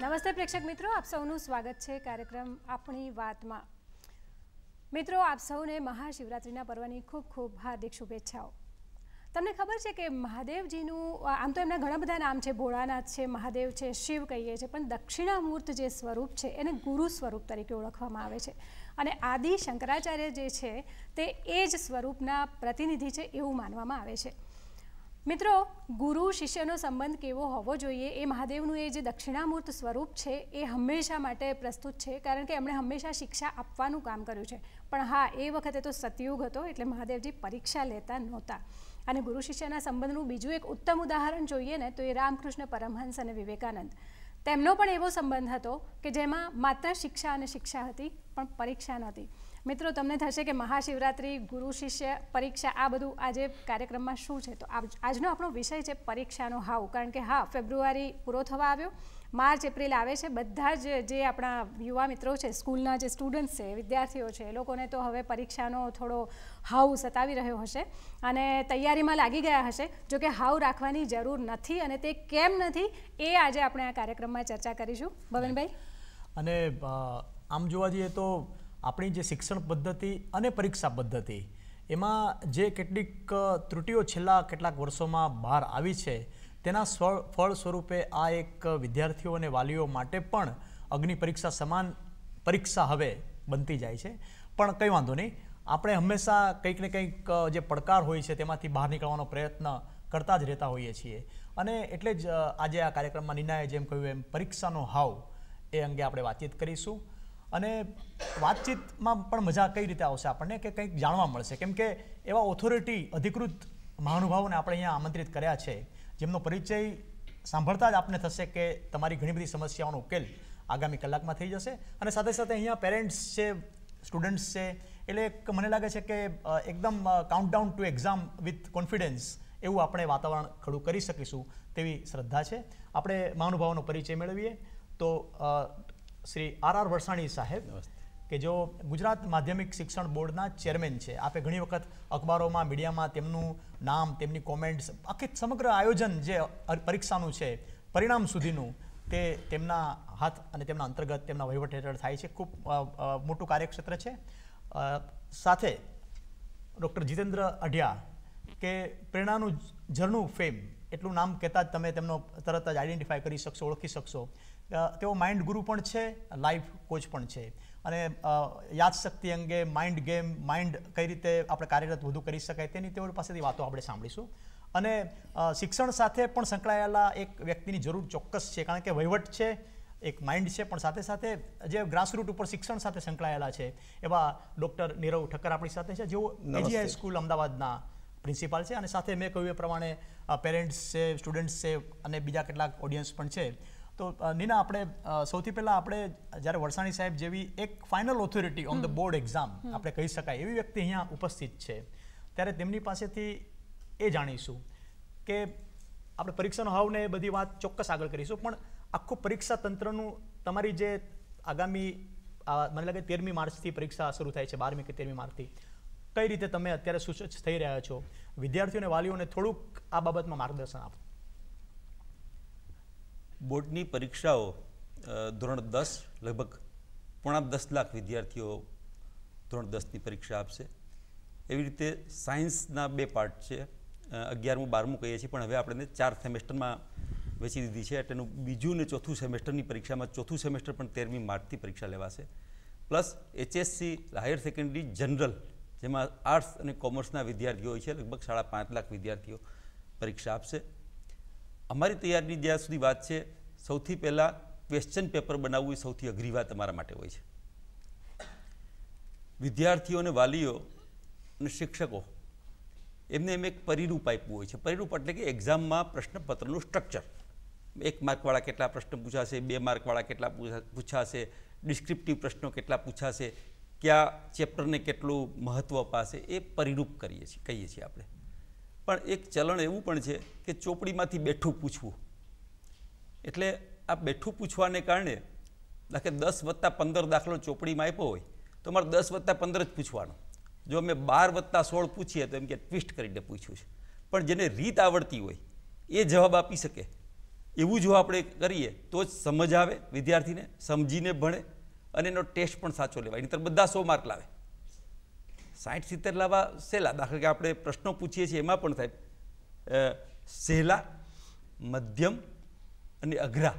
નમસ્તે પ્રેક્ષક મિત્રો, આપ સૌનું સ્વાગત છે કાર્યક્રમ આપણી વાતમાં। મિત્રો, આપ સૌને મહાશિવરાત્રિના પર્વની ખૂબ ખૂબ હાર્દિક શુભેચ્છાઓ। તમને ખબર છે કે મહાદેવજીનું આમ તો એમના ઘણા બધા નામ છે, ભોળાનાથ છે, મહાદેવ છે, શિવ કહીએ છીએ, પણ દક્ષિણામૂર્ત જે સ્વરૂપ છે એને ગુરુ સ્વરૂપ તરીકે ઓળખવામાં આવે છે અને આદિ શંકરાચાર્ય જે છે તે એ જ સ્વરૂપના પ્રતિનિધિ છે એવું માનવામાં આવે છે। મિત્રો, ગુરુ શિષ્યનો સંબંધ કેવો હોવો જોઈએ એ મહાદેવનું એ જે દક્ષિણામૂર્ત સ્વરૂપ છે એ હંમેશા માટે પ્રસ્તુત છે, કારણ કે એમણે હંમેશા શિક્ષા આપવાનું કામ કર્યું છે। પણ હા, એ વખતે તો સતયુગ હતો એટલે મહાદેવજી પરીક્ષા લેતા નહોતા અને ગુરુ શિષ્યના સંબંધનું બીજું એક ઉત્તમ ઉદાહરણ જોઈએ ને તો એ રામકૃષ્ણ પરમહંસ અને વિવેકાનંદ। તેમનો પણ એવો સંબંધ હતો કે જેમાં માત્ર શિક્ષા અને શિક્ષા હતી પણ પરીક્ષા નહોતી। મિત્રો, તમને થશે કે મહાશિવરાત્રિ, ગુરુ શિષ્ય, પરીક્ષા, આ બધું આજે કાર્યક્રમમાં શું છે? તો આજનો આપણો વિષય છે પરીક્ષાનો હાવ, કારણ કે હા, ફેબ્રુઆરી પૂરો થવા આવ્યો, માર્ચ એપ્રિલ આવે છે, બધા જ જે આપણા યુવા મિત્રો છે, સ્કૂલના જે સ્ટુડન્ટ્સ છે, વિદ્યાર્થીઓ છે, એ લોકોને તો હવે પરીક્ષાનો થોડો હાવ સતાવી રહ્યો હશે અને તૈયારીમાં લાગી ગયા હશે। જો કે હાવ રાખવાની જરૂર નથી અને તે કેમ નથી એ આજે આપણે આ કાર્યક્રમમાં ચર્ચા કરીશું। ભવનભાઈ, અને આમ જોવા જઈએ તો આપણી જે શિક્ષણ પદ્ધતિ અને પરીક્ષા પદ્ધતિ એમાં જે કેટલીક ત્રુટિઓ છેલ્લા કેટલાક વર્ષોમાં બહાર આવી છે તેના ફળ સ્વરૂપે આ એક વિદ્યાર્થીઓ અને વાલીઓ માટે પણ અગ્નિ પરીક્ષા સમાન પરીક્ષા હવે બનતી જાય છે। પણ કંઈ વાંધો નહીં, આપણે હંમેશા કંઈક ને કંઈક જે પડકાર હોય છે તેમાંથી બહાર નીકળવાનો પ્રયત્ન કરતા જ રહેતા હોઈએ છીએ અને એટલે જ આજે આ કાર્યક્રમમાં નીનાએ જેમ કહ્યું એમ પરીક્ષાનો હાવ એ અંગે આપણે વાતચીત કરીશું અને વાતચીતમાં પણ મજા કઈ રીતે આવશે આપણને કે કંઈક જાણવા મળશે, કેમ કે એવા ઓથોરિટી અધિકૃત મહાનુભાવોને આપણે અહીંયા આમંત્રિત કર્યા છે જેમનો પરિચય સાંભળતા જ આપને થશે કે તમારી ઘણી બધી સમસ્યાઓનો ઉકેલ આગામી કલાકમાં થઈ જશે। અને સાથે સાથે અહીંયા પેરેન્ટ્સ છે, સ્ટુડન્ટ્સ છે, એટલે મને લાગે છે કે એકદમ countdown to exam with confidence એવું આપણે વાતાવરણ ખડું કરી શકીશું તેવી શ્રદ્ધા છે। આપણે મહાનુભાવોનો પરિચય મેળવીએ તો શ્રી આર વરસાણી સાહેબ કે જો ગુજરાત માધ્યમિક શિક્ષણ બોર્ડના ચેરમેન છે। આપે ઘણી વખત અખબારોમાં, મીડિયામાં તેમનું નામ, તેમની કોમેન્ટ્સ, આખી સમગ્ર આયોજન જે પરીક્ષાનું છે, પરિણામ સુધીનું, તે તેમના હાથ અને તેમના અંતર્ગત તેમના વહીવટ હેઠળ થાય છે। ખૂબ મોટું કાર્યક્ષેત્ર છે। સાથે ડૉક્ટર જીતેન્દ્ર અઢિયા કે પ્રેરણાનું ઝરણું ફેમ, એટલું નામ કહેતા જ તમે તેમનો તરત જ આઈડેન્ટિફાય કરી શકશો, ઓળખી શકશો। તેઓ માઇન્ડ ગુરુ પણ છે, લાઈફ કોચ પણ છે અને યાદશક્તિ અંગે, માઇન્ડ ગેમ, માઇન્ડ કઈ રીતે આપણે કાર્યરત વધુ કરી શકાય તેની તેઓ પાસેથી વાતો આપણે સાંભળીશું। અને શિક્ષણ સાથે પણ સંકળાયેલા એક વ્યક્તિની જરૂર ચોક્કસ છે, કારણ કે વહીવટ છે, એક માઇન્ડ છે, પણ સાથે સાથે જે ગ્રાસરૂટ ઉપર શિક્ષણ સાથે સંકળાયેલા છે એવા ડૉક્ટર નીરવ ઠક્કર આપણી સાથે છે, જેઓ એજી હાઈ સ્કૂલ અમદાવાદના પ્રિન્સિપાલ છે અને સાથે મેં કહ્યું એ પ્રમાણે પેરેન્ટ્સ છે, સ્ટુડન્ટ્સ છે અને બીજા કેટલાક ઓડિયન્સ પણ છે। તો નીના, આપણે સૌથી પહેલાં આપણે જ્યારે વરસાણી સાહેબ જેવી એક final authority on the board exam આપણે કહી શકાય એવી વ્યક્તિ અહીંયા ઉપસ્થિત છે, ત્યારે તેમની પાસેથી એ જાણીશું કે આપણે પરીક્ષાનો હાવ ને એ બધી વાત ચોક્કસ આગળ કરીશું, પણ આખું પરીક્ષા તંત્રનું તમારી જે આગામી મને લાગે 13મી માર્ચથી પરીક્ષા શરૂ થાય છે, 12મી કે 13મી માર્ચથી, કઈ રીતે તમે અત્યારે સુસજ્જ થઈ રહ્યા છો? વિદ્યાર્થીઓ અને વાલીઓને થોડુંક આ બાબતમાં માર્ગદર્શન આપો। બોર્ડની પરીક્ષાઓ ધોરણ 10 લગભગ 9.5 લાખ વિદ્યાર્થીઓ ધોરણ 10ની પરીક્ષા આપશે। એવી રીતે સાયન્સના 2 પાર્ટ છે, 11મું 12મું કહીએ છીએ, પણ હવે આપણે 4 સેમેસ્ટરમાં વેચી દીધી છે, એટલે બીજું ને ચોથું સેમેસ્ટરની પરીક્ષામાં ચોથું સેમેસ્ટર પણ 13મી માર્ચથી પરીક્ષા લેવાશે। Plus HSC higher secondary general, જેમાં આર્ટ્સ અને કોમર્સના વિદ્યાર્થીઓ હોય છે, લગભગ 5.5 લાખ વિદ્યાર્થીઓ પરીક્ષા આપશે। અમારી તૈયારીની જ્યાં સુધી વાત છે, સૌથી પહેલાં ક્વેશ્ચન પેપર બનાવવું એ સૌથી અઘરી વાત અમારા માટે હોય છે। વિદ્યાર્થીઓ અને વાલીઓ અને શિક્ષકો એમને એમ એક પરિરૂપ આપ્યું હોય છે। પરિરૂપ એટલે કે એક્ઝામમાં પ્રશ્નપત્રનું સ્ટ્રક્ચર, 1 માર્કવાળા કેટલા પ્રશ્ન પૂછાશે, 2 માર્કવાળા કેટલા પૂછાશે, ડિસ્ક્રિપ્ટિવ પ્રશ્નો કેટલા પૂછાશે, કયા ચેપ્ટરને કેટલું મહત્ત્વ અપાશે, એ પરિરૂપ કહીએ છીએ આપણે। પણ એક ચલણ એવું પણ છે કે ચોપડીમાંથી બેઠું પૂછવું, એટલે આ બેઠું પૂછવાને કારણે દાખલે 10+15 દાખલો ચોપડીમાં આપ્યો હોય તો અમારે 10+15 જ પૂછવાનો। જો અમે 12+16 પૂછીએ તો એમ કે ટ્વિસ્ટ કરીને પૂછ્યું છે, પણ જેને રીત આવડતી હોય એ જવાબ આપી શકે એવું જો આપણે કરીએ તો જ સમજ આવે વિદ્યાર્થીને, સમજીને ભણે અને એનો ટેસ્ટ પણ સાચો લેવાય. નહીંતર બધા 100 માર્ક લાવે. 60-70 લાવવા સહેલા. દાખલા કે આપણે પ્રશ્નો પૂછીએ છીએ એમાં પણ સાહેબ સહેલા, મધ્યમ અને અઘરા.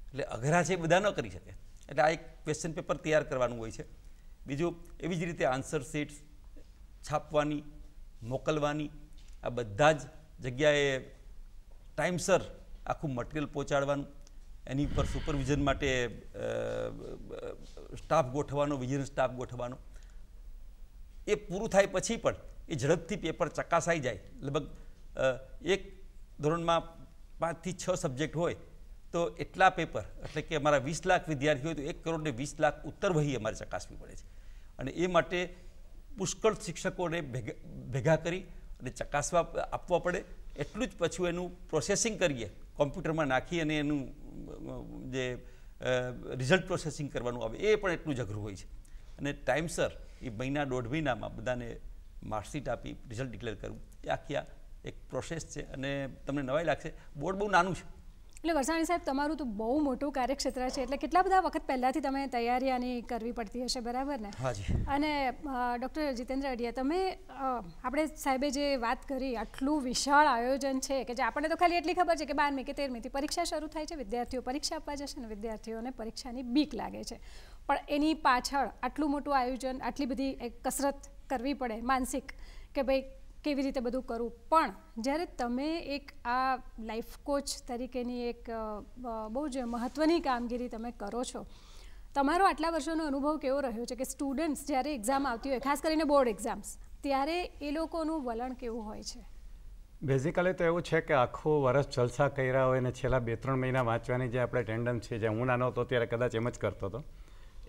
એટલે અઘરા છે એ બધા ન કરી શકે. એટલે આ એક ક્વેશ્ચન પેપર તૈયાર કરવાનું હોય છે. બીજું એવી જ રીતે આન્સર શીટ્સ છાપવાની, મોકલવાની, આ બધા જ જગ્યાએ ટાઈમસર આખું મટીરિયલ પહોંચાડવાનું, એની પર સુપરવિઝન માટે સ્ટાફ ગોઠવવાનો, વિજિલન્સ સ્ટાફ ગોઠવવાનો. એ પૂરું થાય પછી પણ એ ઝડપથી પેપર ચકાસાઈ જાય. લગભગ એક ધોરણમાં 5 થી 6 સબ્જેક્ટ હોય તો એટલા પેપર, એટલે કે અમારા 20 લાખ વિદ્યાર્થીઓ હોય તો 1 કરોડ ને 20 લાખ ઉત્તરવહી અમારે ચકાસવી પડે છે. અને એ માટે પુષ્કળ શિક્ષકોને ભેગા કરી અને ચકાસવા આપવા પડે. એટલું જ પછી એનું પ્રોસેસિંગ કરીએ, કોમ્પ્યુટરમાં નાખી અને એનું જે રિઝલ્ટ પ્રોસેસિંગ કરવાનું આવે એ પણ એટલું જ અઘરું હોય છે. અને ટાઈમસર એ મહિના 1.5 મહિનામાં બધાને માર્કશીટ આપી રિઝલ્ટ ડિક્લેર કરવું એ આખી એક પ્રોસેસ છે. અને તમને નવાઈ લાગશે, બોર્ડ બહુ નાનું છે. એટલે વરસાણી સાહેબ, તમારું તો બહુ મોટું કાર્યક્ષેત્ર છે, એટલે કેટલા બધા વખત પહેલાંથી તમે તૈયારી આની કરવી પડતી હશે, બરાબર ને? હાજી. અને ડૉક્ટર જીતેન્દ્ર અડિયા, તમે આપણે સાહેબે જે વાત કરી, આટલું વિશાળ આયોજન છે કે જે આપણને તો ખાલી એટલી ખબર છે કે 12મી કે 13મીથી પરીક્ષા શરૂ થાય છે, વિદ્યાર્થીઓ પરીક્ષા આપવા જશે ને વિદ્યાર્થીઓને પરીક્ષાની બીક લાગે છે. પણ એની પાછળ આટલું મોટું આયોજન, આટલી બધી એક કસરત કરવી પડે માનસિક, કે ભાઈ કેવી રીતે બધું કરવું. પણ જ્યારે તમે એક આ લાઈફ કોચ તરીકેની એક બહુ જ મહત્ત્વની કામગીરી તમે કરો છો, તમારો આટલા વર્ષોનો અનુભવ કેવો રહ્યો છે કે સ્ટુડન્ટ્સ જ્યારે એક્ઝામ આવતી હોય, ખાસ કરીને બોર્ડ એક્ઝામ્સ, ત્યારે એ લોકોનું વલણ કેવું હોય છે? બેઝિકલી તો એવું છે કે આખું વર્ષ જલસા કર્યા હોય ને છેલ્લા 2-3 મહિના વાંચવાની જે આપણે ટેન્ડન્સ છે, જે હું નાનો હતો ત્યારે કદાચ એમ જ કરતો હતો,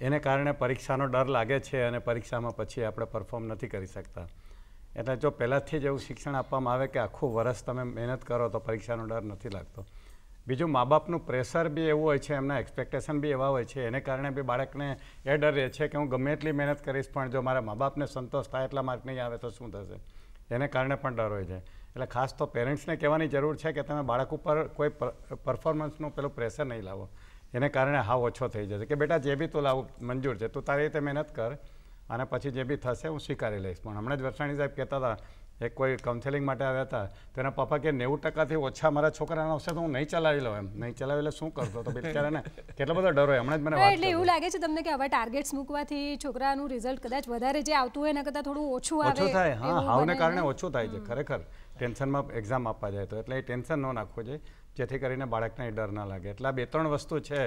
એને કારણે પરીક્ષાનો ડર લાગે છે અને પરીક્ષામાં પછી આપણે પરફોર્મ નથી કરી શકતા. એટલે જો પહેલાંથી જ એવું શિક્ષણ આપવામાં આવે કે આખું વર્ષ તમે મહેનત કરો તો પરીક્ષાનો ડર નથી લાગતો. બીજું, મા બાપનું પ્રેશર બી એવું હોય છે, એમના એક્સપેક્ટેશન બી એવા હોય છે, એને કારણે બી બાળકને એ ડર રહે છે કે હું ગમે એટલી મહેનત કરીશ પણ જો મારા મા બાપને સંતોષ થાય એટલા માર્ક નહીં આવે તો શું થશે, એને કારણે પણ ડર હોય છે. એટલે ખાસ તો પેરેન્ટ્સને કહેવાની જરૂર છે કે તમે બાળક ઉપર કોઈ પરફોર્મન્સનું પેલું પ્રેશર નહીં લાવો. એને કારણે હાવ ઓછો થઈ જશે કે બેટા જે બી તું લાવું મંજૂર છે, તું તારી રીતે મહેનત કર અને પછી જે બી થશે હું સ્વીકારી લઈશ. પણ હમણાં જ વરસાણી સાહેબ કહેતા હતા, એક કોઈ કાઉન્સેલિંગ માટે આવ્યા હતા, તો એના પપ્પા કે 90%થી ઓછા મારા છોકરાને આવશે તો હું નહીં ચલાવી લઉં. એમ નહીં ચલાવી એટલે શું કરતો તો બિચારાને કેટલો બધો ડર હોય. હમણાં જ મને વાત એટલે એવું લાગે છે તમને કે હવે ટાર્ગેટ્સ મૂકવાથી છોકરાનું રિઝલ્ટ કદાચ વધારે જે આવતું હોય એના કરતાં થોડું ઓછું આવે? ઓછું થાય. હા, હાવને કારણે ઓછું થાય છે ખરેખર. ટેન્શનમાં એક્ઝામ આપવા જાય તો એટલે એ ટેન્શન ન નાખવું જોઈએ, જેથી કરીને બાળકને ડર ના લાગે. એટલે આ 2-3 વસ્તુ છે.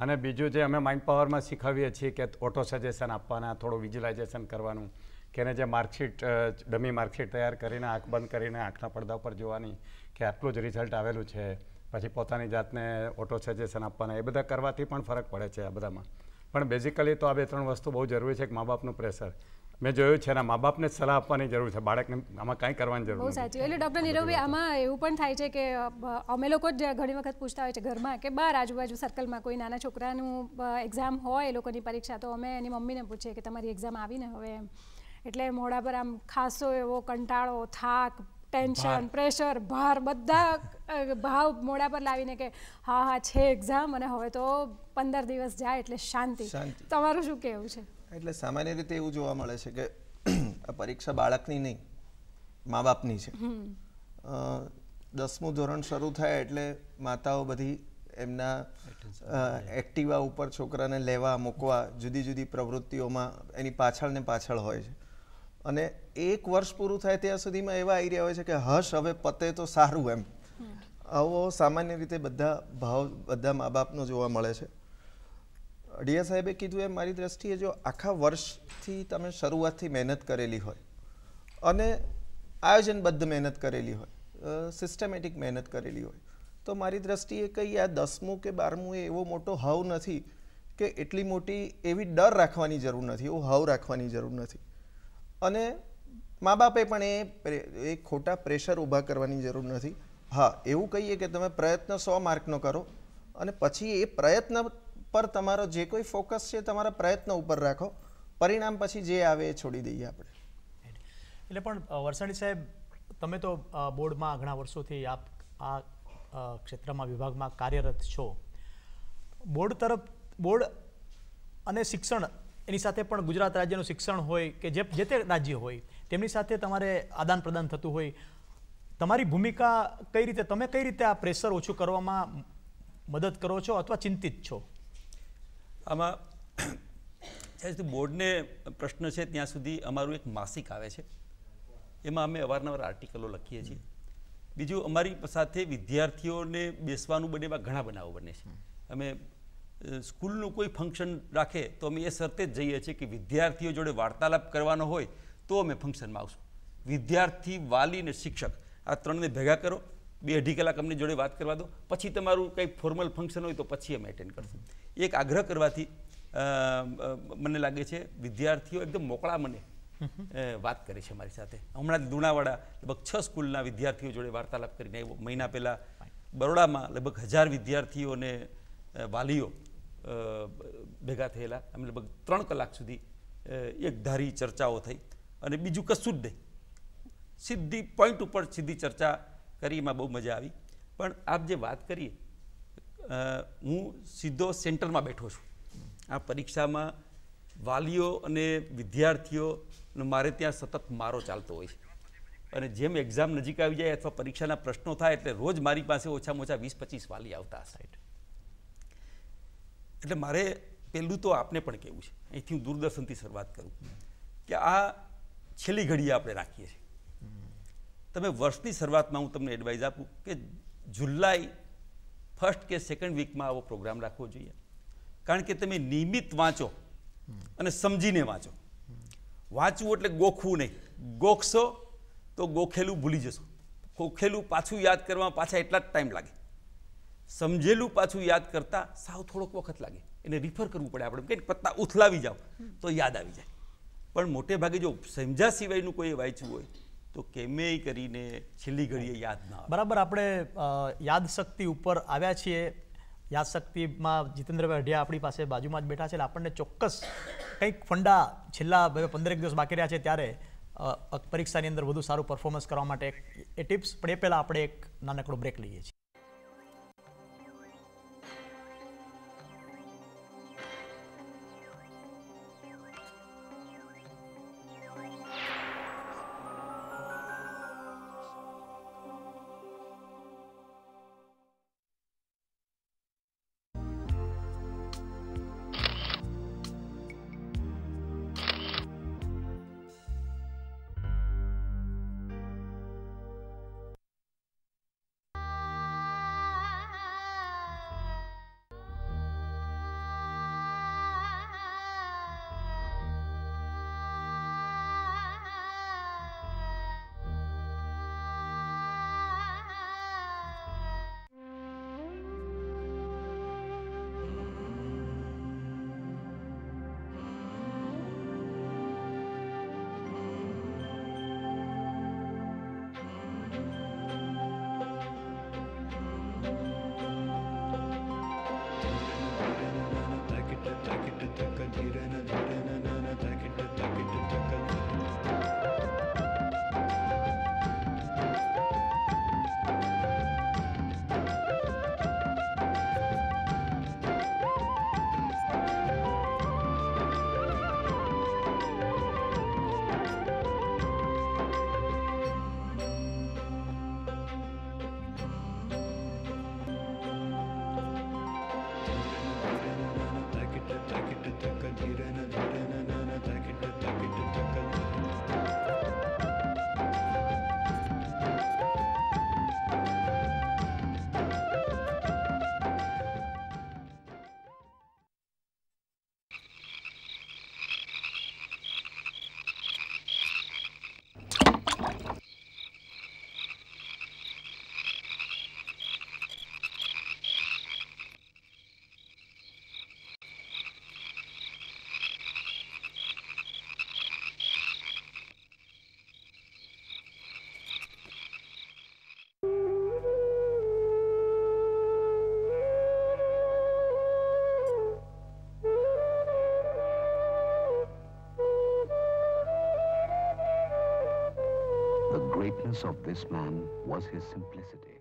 અને બીજું જે અમે માઇન્ડ પાવરમાં શીખવીએ છીએ કે ઓટો સજેશન આપવાના, થોડું વિઝ્યુલાઇઝેશન કરવાનું, કે એને જે માર્કશીટ, ડમી માર્કશીટ તૈયાર કરીને આંખ બંધ કરીને આંખના પડદા ઉપર જોવાની કે આટલું જ રિઝલ્ટ આવેલું છે, પછી પોતાની જાતને ઓટો સજેશન આપવાના, એ બધા કરવાથી પણ ફરક પડે છે આ બધામાં. પણ બેઝિકલી તો આ 2-3 વસ્તુ બહુ જરૂરી છે કે મા બાપનું પ્રેશર. મેં જોયું છે ને, મા બાપને સલાહ આપવાની જરૂર છે, બાળકને આમાં કાંઈ કરવાની જરૂર બહુ સાચી. એટલે ડૉક્ટર નીરવભાઈ, આમાં એવું પણ થાય છે કે અમે લોકો જ ઘણી વખત પૂછતા હોય છે ઘરમાં કે બહાર આજુબાજુ સર્કલમાં કોઈ નાના છોકરાનું એક્ઝામ હોય, એ લોકોની પરીક્ષા, તો અમે એની મમ્મીને પૂછીએ કે તમારી એક્ઝામ આવીને હવે એમ, એટલે મોઢા પર આમ ખાસો એવો કંટાળો, થાક, ટેન્શન, પ્રેશર, ભાર, બધા ભાવ મોઢા પર લાવીને કે હા હા છે એક્ઝામ અને હવે તો 15 દિવસ જાય એટલે શાંતિ. તમારું શું કહેવું છે? એટલે સામાન્ય રીતે એવું જોવા મળે છે કે આ પરીક્ષા બાળકની નહીં, મા બાપની છે. 10મું ધોરણ શરૂ થાય એટલે માતાઓ બધી એમના એક્ટિવા ઉપર છોકરાને લેવા મૂકવા, જુદી જુદી પ્રવૃત્તિઓમાં એની પાછળ ને પાછળ હોય છે. અને 1 વર્ષ પૂરું થાય ત્યાં સુધીમાં એવા આવી રહ્યા હોય છે કે હશ હવે પતે તો સારું એમ. આવો સામાન્ય રીતે બધા ભાવ બધા મા બાપનો જોવા મળે છે. અડિયા સાહેબે કીધું એમ મારી દ્રષ્ટિએ જો આખા વર્ષથી તમે શરૂઆતથી મહેનત કરેલી હોય અને આયોજનબદ્ધ મહેનત કરેલી હોય, સિસ્ટમેટિક મહેનત કરેલી હોય, તો મારી દ્રષ્ટિએ કંઈ આ 10મું કે 12મું એ એવો મોટો હાવ નથી કે એટલી મોટી એવી ડર રાખવાની જરૂર નથી, એવો હાવ રાખવાની જરૂર નથી. અને મા બાપે પણ એ ખોટા પ્રેશર ઊભા કરવાની જરૂર નથી. હા, એવું કહીએ કે તમે પ્રયત્ન 100 માર્કનો કરો અને પછી એ પ્રયત્ન પર તમારો જે કોઈ ફોકસ છે તમારા પ્રયત્ન ઉપર રાખો, પરિણામ પછી જે આવે એ છોડી દઈએ આપણે. એટલે પણ વરસાણી સાહેબ, તમે તો બોર્ડમાં ઘણા વર્ષોથી આપ આ ક્ષેત્રમાં વિભાગમાં કાર્યરત છો, બોર્ડ અને શિક્ષણ એની સાથે પણ ગુજરાત રાજ્યનું શિક્ષણ હોય કે જે તે રાજ્ય હોય તેમની સાથે તમારે આદાન પ્રદાન થતું હોય, તમારી ભૂમિકા કઈ રીતે, તમે કઈ રીતે આ પ્રેશર ઓછું કરવામાં મદદ કરો છો અથવા ચિંતિત છો? આમાં જ્યાં સુધી બોર્ડને પ્રશ્ન છે ત્યાં સુધી અમારું એક માસિક આવે છે, એમાં અમે અવારનવાર આર્ટિકલો લખીએ છીએ. બીજું અમારી સાથે વિદ્યાર્થીઓને બેસવાનું બને એવા ઘણા બનાવો બને છે. અમે સ્કૂલનું કોઈ ફંક્શન રાખે તો અમે એ શરતે જ જઈએ છીએ કે વિદ્યાર્થીઓ જોડે વાર્તાલાપ કરવાનો હોય તો અમે ફંક્શનમાં આવશું. વિદ્યાર્થી, વાલી અને શિક્ષક આ ત્રણને ભેગા કરો, 2-2.5 કલાક અમને જોડે વાત કરવા દો, પછી તમારું કંઈ ફોર્મલ ફંક્શન હોય તો પછી અમે એટેન્ડ કરશું. એક આગ્રહ કરવાથી મને લાગે છે વિદ્યાર્થીઓ એકદમ મોકળા મને વાત કરે છે મારી સાથે. હમણાં જ લુણાવાડા લગભગ 6 સ્કૂલના વિદ્યાર્થીઓ જોડે વાર્તાલાપ કરીને આવ્યો. મહિના પહેલાં બરોડામાં લગભગ 1000 વિદ્યાર્થીઓ અને વાલીઓ ભેગા થયેલા. અમે લગભગ 3 કલાક સુધી એક ધારી ચર્ચાઓ થઈ અને બીજું કશું જ નહીં, સીધી પોઈન્ટ ઉપર સીધી ચર્ચા કરી, એમાં બહુ મજા આવી. પણ આપ જે વાત કરીએ, હું સીધો સેન્ટરમાં બેઠો છું. આ પરીક્ષામાં વાલીઓ અને વિદ્યાર્થીઓનો મારે ત્યાં સતત મારો ચાલતો હોય છે અને જેમ એક્ઝામ નજીક આવી જાય અથવા પરીક્ષાના પ્રશ્નો થાય એટલે રોજ મારી પાસે ઓછામાં ઓછા 20-25 વાલી આવતા હશે. એટલે મારે પહેલું તો આપને પણ કહેવું છે, અહીંથી હું દૂરદર્શનથી શરૂઆત કરું કે આ છેલ્લી ઘડીએ આપણે રાખીએ છીએ. તમે વર્ષની શરૂઆતમાં હું તમને એડવાઇસ આપું કે જુલાઈ 1st કે 2nd વીકમાં આવો પ્રોગ્રામ રાખવો જોઈએ. કારણ કે તમે નિયમિત વાંચો અને સમજીને વાંચો. વાંચવું એટલે ગોખવું નહીં. ગોખશો તો ગોખેલું ભૂલી જશો. ગોખેલું પાછું યાદ કરવામાં પાછા એટલા જ ટાઈમ લાગે. સમજેલું પાછું યાદ કરતાં સાવ થોડોક વખત લાગે. એને રિફર કરવું પડે. આપણે કંઈક પત્તા ઉથલાવી જાઓ તો યાદ આવી જાય. પણ મોટે ભાગે જો સમજ્યા સિવાયનું કોઈ વાંચ્યું હોય તો કેમેય કરીને છેલ્લી ઘડીએ યાદ ના આવે. બરાબર. આપણે યાદશક્તિ ઉપર આવ્યા છીએ. યાદશક્તિમાં જીતેન્દ્રભાઈ અઢિયા આપણી પાસે બાજુમાં જ બેઠા છે, એટલે આપણને ચોક્કસ કંઈક ફંડા છેલ્લા 15 દિવસ બાકી રહ્યા છે ત્યારે પરીક્ષાની અંદર વધુ સારું પરફોર્મન્સ કરવા માટે એ ટિપ્સ. પણ એ પહેલાં આપણે એક નાનકડો બ્રેક લઈએ છીએ. The greatness of this man was his simplicity.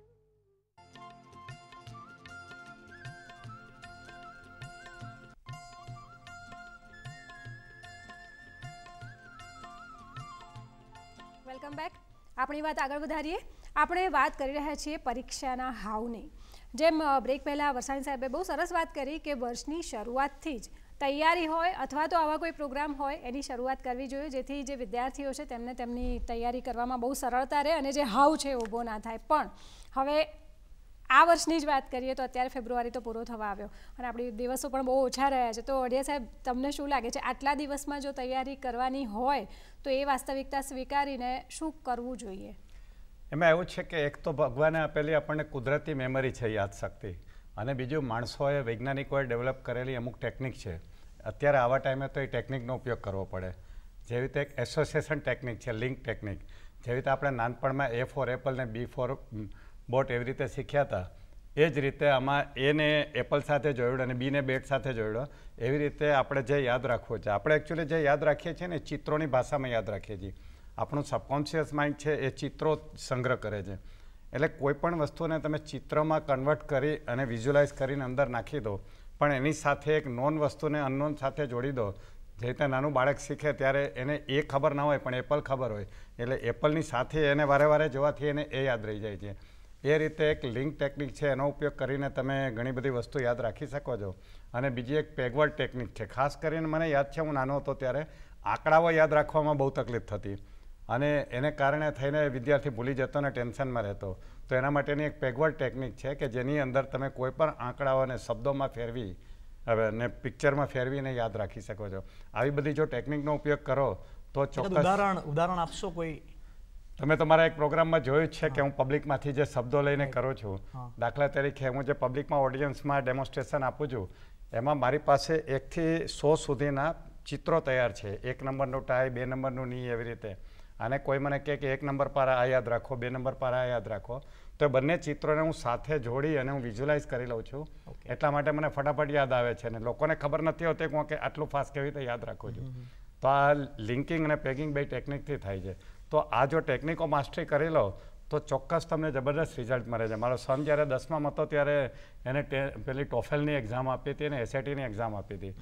Welcome back. આપણી વાત આગળ વધારીએ. આપણે વાત કરી રહ્યા છીએ પરીક્ષાના હાવની. જેમ બ્રેક પહેલાં વરસાણી સાહેબે બહુ સરસ વાત કરી કે વર્ષની શરૂઆતથી જ તૈયારી હોય અથવા તો આવા કોઈ પ્રોગ્રામ હોય એની શરૂઆત કરવી જોઈએ, જેથી જે વિદ્યાર્થીઓ છે તેમને તેમની તૈયારી કરવામાં બહુ સરળતા રહે અને જે હાવ છે ઊભો ના થાય. પણ હવે આ વર્ષની જ વાત કરીએ તો અત્યારે ફેબ્રુઆરી તો પૂરો થવા આવ્યો અને આપણી દિવસો પણ બહુ ઓછા રહ્યા છે. તો અડિયા સાહેબ, તમને શું લાગે છે આટલા દિવસમાં જો તૈયારી કરવાની હોય તો એ વાસ્તવિકતા સ્વીકારીને શું કરવું જોઈએ? એમાં એવું છે કે એક તો ભગવાને આપેલી આપણને કુદરતી મેમરી છે, યાદશક્તિ, અને બીજું માણસોએ વૈજ્ઞાનિકોએ ડેવલપ કરેલી અમુક ટેકનિક છે. અત્યારે આવા ટાઈમે તો એ ટેકનિકનો ઉપયોગ કરવો પડે. જેવી રીતે એક એસોસિએશન ટેકનિક છે, લિંક ટેકનિક. જેવી રીતે આપણે નાનપણમાં A ફોર એપલ ને B ફોર બોટ એવી રીતે શીખ્યા હતા, એ જ રીતે આમાં એને એપલ સાથે જોડ્યો અને બીને બેટ સાથે જોડ્યો. એવી રીતે આપણે જે યાદ રાખવું છે, આપણે એકચ્યુઅલી જે યાદ રાખીએ છીએ ને ચિત્રોની ભાષામાં યાદ રાખીએ છીએ. આપણું સબકોન્શિયસ માઇન્ડ છે એ ચિત્રો સંગ્રહ કરે છે. એટલે કોઈ પણ વસ્તુને તમે ચિત્રમાં કન્વર્ટ કરી અને વિઝ્યુલાઇઝ કરીને અંદર નાખી દો, પણ એની સાથે એક નોન વસ્તુને અનનોન સાથે જોડી દો. જે રીતે નાનું બાળક શીખે ત્યારે એને એ ખબર ના હોય પણ એપલ ખબર હોય, એટલે એપલની સાથે એને વારે વારે જોવાથી એને એ યાદ રહી જાય છે. એ રીતે એક લિંક ટેકનિક છે, એનો ઉપયોગ કરીને તમે ઘણી બધી વસ્તુ યાદ રાખી શકો છો. અને બીજી એક પેગવર્ડ ટેકનિક છે. ખાસ કરીને મને યાદ છે, હું નાનો હતો ત્યારે આંકડાઓ યાદ રાખવામાં બહુ તકલીફ થતી અને એને કારણે થઈને વિદ્યાર્થી ભૂલી જતો ને ટેન્શનમાં રહેતો. તો એના માટેની એક પેગવર્ડ ટેકનિક છે કે જેની અંદર તમે કોઈ પણ આંકડાઓને શબ્દોમાં ફેરવી ને પિક્ચરમાં ફેરવીને યાદ રાખી શકો છો. આવી બધી જો ટેકનિકનો ઉપયોગ કરો તો ચોક્કસ. ઉદાહરણ આપશો કોઈ? તમે તમારા એક પ્રોગ્રામમાં જોયું છે કે હું પબ્લિકમાંથી જે શબ્દો લઈને કરું છું. દાખલા તરીકે હું જે પબ્લિકમાં ઓડિયન્સમાં ડેમોન્સ્ટ્રેશન આપું છું, એમાં મારી પાસે 1 થી 100 સુધીના ચિત્રો તૈયાર છે. 1 નંબરનું ટાઈ, 2 નંબરનું ની, એવી રીતે. અને કોઈ મને કહે કે 1 નંબર પર આ યાદ રાખો, 2 નંબર પર આ યાદ રાખો, તો બંને ચિત્રોને હું સાથે જોડી અને હું વિઝ્યુલાઇઝ કરી લઉં છું. એટલા માટે મને ફટાફટ યાદ આવે છે અને લોકોને ખબર નથી હોતી કે આટલું ફાસ્ટ કેવી રીતે યાદ રાખું છું. તો આ લિંકિંગ અને પેગિંગ બે ટેકનિકથી થાય છે. તો આ જો ટેકનિકો માસ્ટરી કરી લો તો ચોક્કસ તમને જબરદસ્ત રિઝલ્ટ મળે છે. મારો સન જ્યારે 10માં હતો ત્યારે એને પેલી ટોફેલની એક્ઝામ આપી હતી અને SATની એક્ઝામ આપી હતી.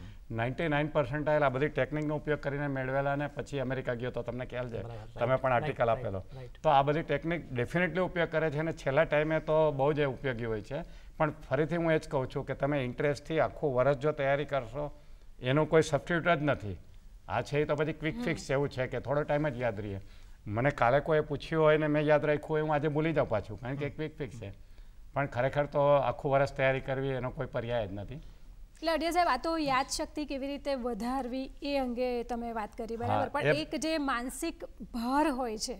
99% આ બધી ટેકનિકનો ઉપયોગ કરીને મેળવેલા અને પછી અમેરિકા ગયો તો તમને ખ્યાલ છે, તમે પણ આર્ટિકલ આપેલો. તો આ બધી ટેકનિક ડેફિનેટલી ઉપયોગ કરે છે અને છેલ્લા ટાઈમે તો બહુ જ ઉપયોગી હોય છે. પણ ફરીથી હું એ જ કહું છું કે તમે ઇન્ટરેસ્ટથી આખું વર્ષ જો તૈયારી કરશો એનું કોઈ સબસ્ટિટ્યુટ જ નથી. આ છે એ તો પછી ક્વિક ફિક્સ એવું છે કે થોડો ટાઈમ જ યાદ રહીએ. મને કાલે કોઈ પૂછ્યું હોય ને મેં યાદ રાખ્યું હોય, હું આજે ભૂલી જાઉં પાછું, કારણ કે ક્વિક ફિક્સ છે. પણ ખરેખર તો આખું વર્ષ તૈયારી કરવી એનો કોઈ પર્યાય જ નથી. એટલે અડિયા સાહેબ, આ તો યાદશક્તિ કેવી રીતે વધારવી એ અંગે તમે વાત કરી, બરાબર. પણ એક જે માનસિક ભાર હોય છે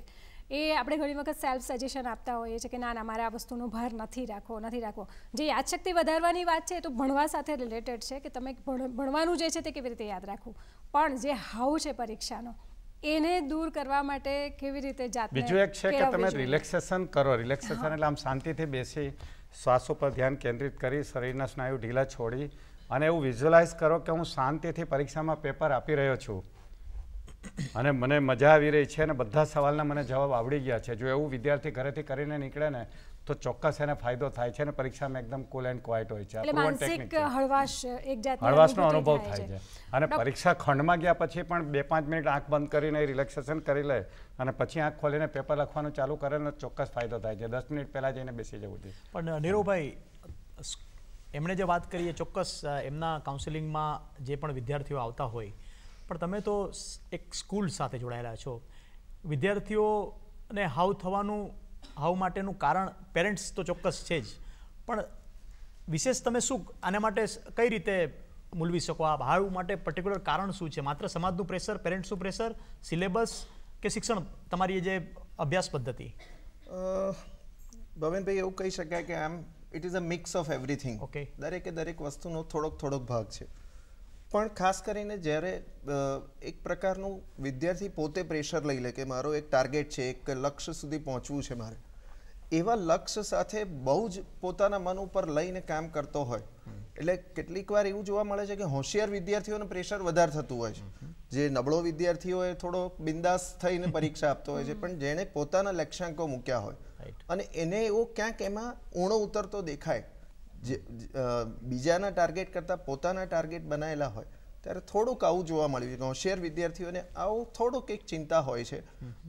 એ આપણે ઘણી વખત સેલ્ફ સજેશન આપતા હોઈએ છીએ કે ના ના, મારે આ વસ્તુનો ભાર નથી રાખવો. જે યાદશક્તિ વધારવાની વાત છે એ તો ભણવા સાથે રિલેટેડ છે કે તમે ભણવાનું જે છે તે કેવી રીતે યાદ રાખવું. પણ જે હાવ છે પરીક્ષાનો, એને દૂર કરવા માટે કેવી રીતે જાતને બીજું એક છે કે તમે રિલેક્સેશન કરો. રિલેક્સેશન એટલે આમ શાંતિથી બેસી શ્વાસ ઉપર ધ્યાન કેન્દ્રિત કરી શરીરના સ્નાયુ ઢીલા છોડી અને એવું વિઝ્યુલાઇઝ કરો કે હું શાંતિથી પરીક્ષામાં પેપર આપી રહ્યો છું અને મને મજા આવી રહી છે અને બધા સવાલના મને જવાબ આવડી ગયા છે. જો એવું વિદ્યાર્થી ઘરેથી કરીને નીકળે ને તો ચોક્કસ એને ફાયદો થાય છે અને પરીક્ષામાં એકદમ કુલ એન્ડ ક્વાઇટ હોય છે. હળવાશનો અનુભવ થાય છે. અને પરીક્ષા ખંડમાં ગયા પછી પણ 2-5 મિનિટ આંખ બંધ કરીને રિલેક્સેશન કરી લે અને પછી આંખ ખોલીને પેપર લખવાનું ચાલુ કરે ને ચોક્કસ ફાયદો થાય છે. 10 મિનિટ પહેલાં જઈને બેસી જવું જોઈએ. પણ નીરવભાઈ, એમણે જે વાત કરી એ ચોક્કસ એમના કાઉન્સિલિંગમાં જે પણ વિદ્યાર્થીઓ આવતા હોય, પણ તમે તો એક સ્કૂલ સાથે જોડાયેલા છો. વિદ્યાર્થીઓને હાવ માટેનું કારણ પેરેન્ટ્સ તો ચોક્કસ છે જ, પણ વિશેષ તમે શું આના માટે કઈ રીતે મૂલવી શકો? આ હાવ માટે પર્ટિક્યુલર કારણ શું છે? માત્ર સમાજનું પ્રેશર, પેરેન્ટ્સનું પ્રેશર, સિલેબસ કે શિક્ષણ, તમારી જે અભ્યાસ પદ્ધતિ? ભવેનભાઈ, એવું કહી શકાય કે it is a mix of everything. દરેક વસ્તુનો થોડોક ભાગ છે. પણ ખાસ કરીને જ્યારે એક પ્રકારનું વિદ્યાર્થી પોતે પ્રેશર લઈ લે કે મારો એક ટાર્ગેટ છે, એક લક્ષ્ય સુધી પહોંચવું છે મારે, એવા લક્ષ્ય સાથે બહુ જ પોતાના મન ઉપર લઈને કામ કરતો હોય, એટલે કેટલીક વાર એવું જોવા મળે છે કે હોશિયાર વિદ્યાર્થીઓને પ્રેશર વધારે થતું હોય છે. જે નબળો વિદ્યાર્થીઓ હોય થોડો બિંદાસ થઈને પરીક્ષા આપતો હોય છે, પણ જેણે પોતાના લક્ષ્યાંકો મૂક્યા હોય અને એને એવો ક્યાંક એમાં ઊણો ઉતરતો દેખાય, બીજાના ટાર્ગેટ કરતાં પોતાના ટાર્ગેટ બનાવેલા હોય, ત્યારે થોડુંક આવું જોવા મળ્યું છે. હોશિયાર વિદ્યાર્થીઓને આવું થોડુંક એક ચિંતા હોય છે